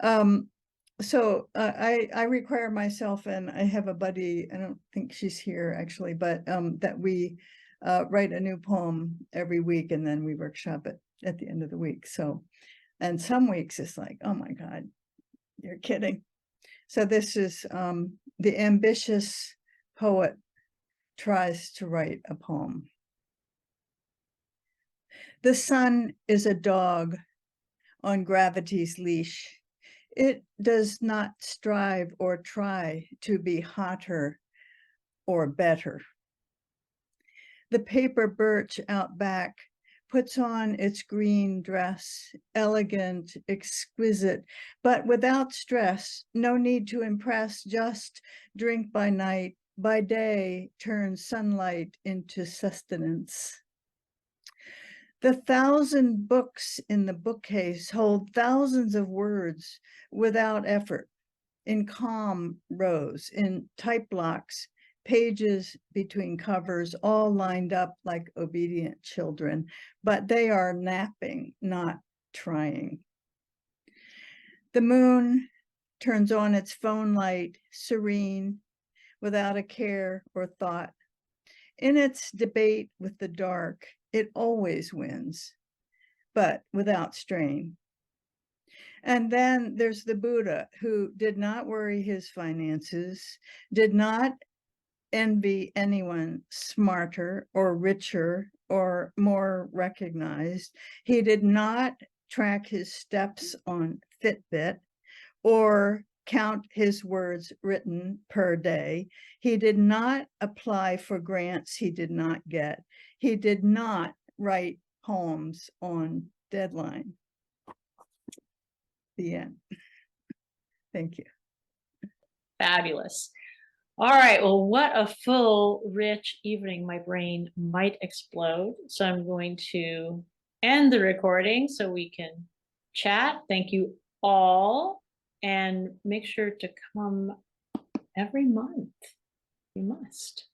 So I require myself, and I have a buddy, I don't think she's here actually, but that we write a new poem every week and then we workshop it at the end of the week. So, and some weeks it's like, oh my God, you're kidding. So this is the ambitious poet tries to write a poem. The sun is a dog on gravity's leash. It does not strive or try to be hotter or better. The paper birch out back puts on its green dress, elegant, exquisite, but without stress, no need to impress, just drink by night, by day turn sunlight into sustenance. The 1,000 books in the bookcase hold thousands of words without effort, in calm rows, in type blocks, pages between covers, all lined up like obedient children, but they are napping, not trying. The moon turns on its phone light, serene, without a care or thought. In its debate with the dark, it always wins, but without strain. And then there's the Buddha, who did not worry his finances, did not envy anyone smarter or richer or more recognized. He did not track his steps on Fitbit or count his words written per day. He did not apply for grants he did not get. He did not write poems on deadline. The end. Thank you. Fabulous. All right. Well, what a full, rich evening. My brain might explode. So I'm going to end the recording so we can chat. Thank you all. And make sure to come every month. You must.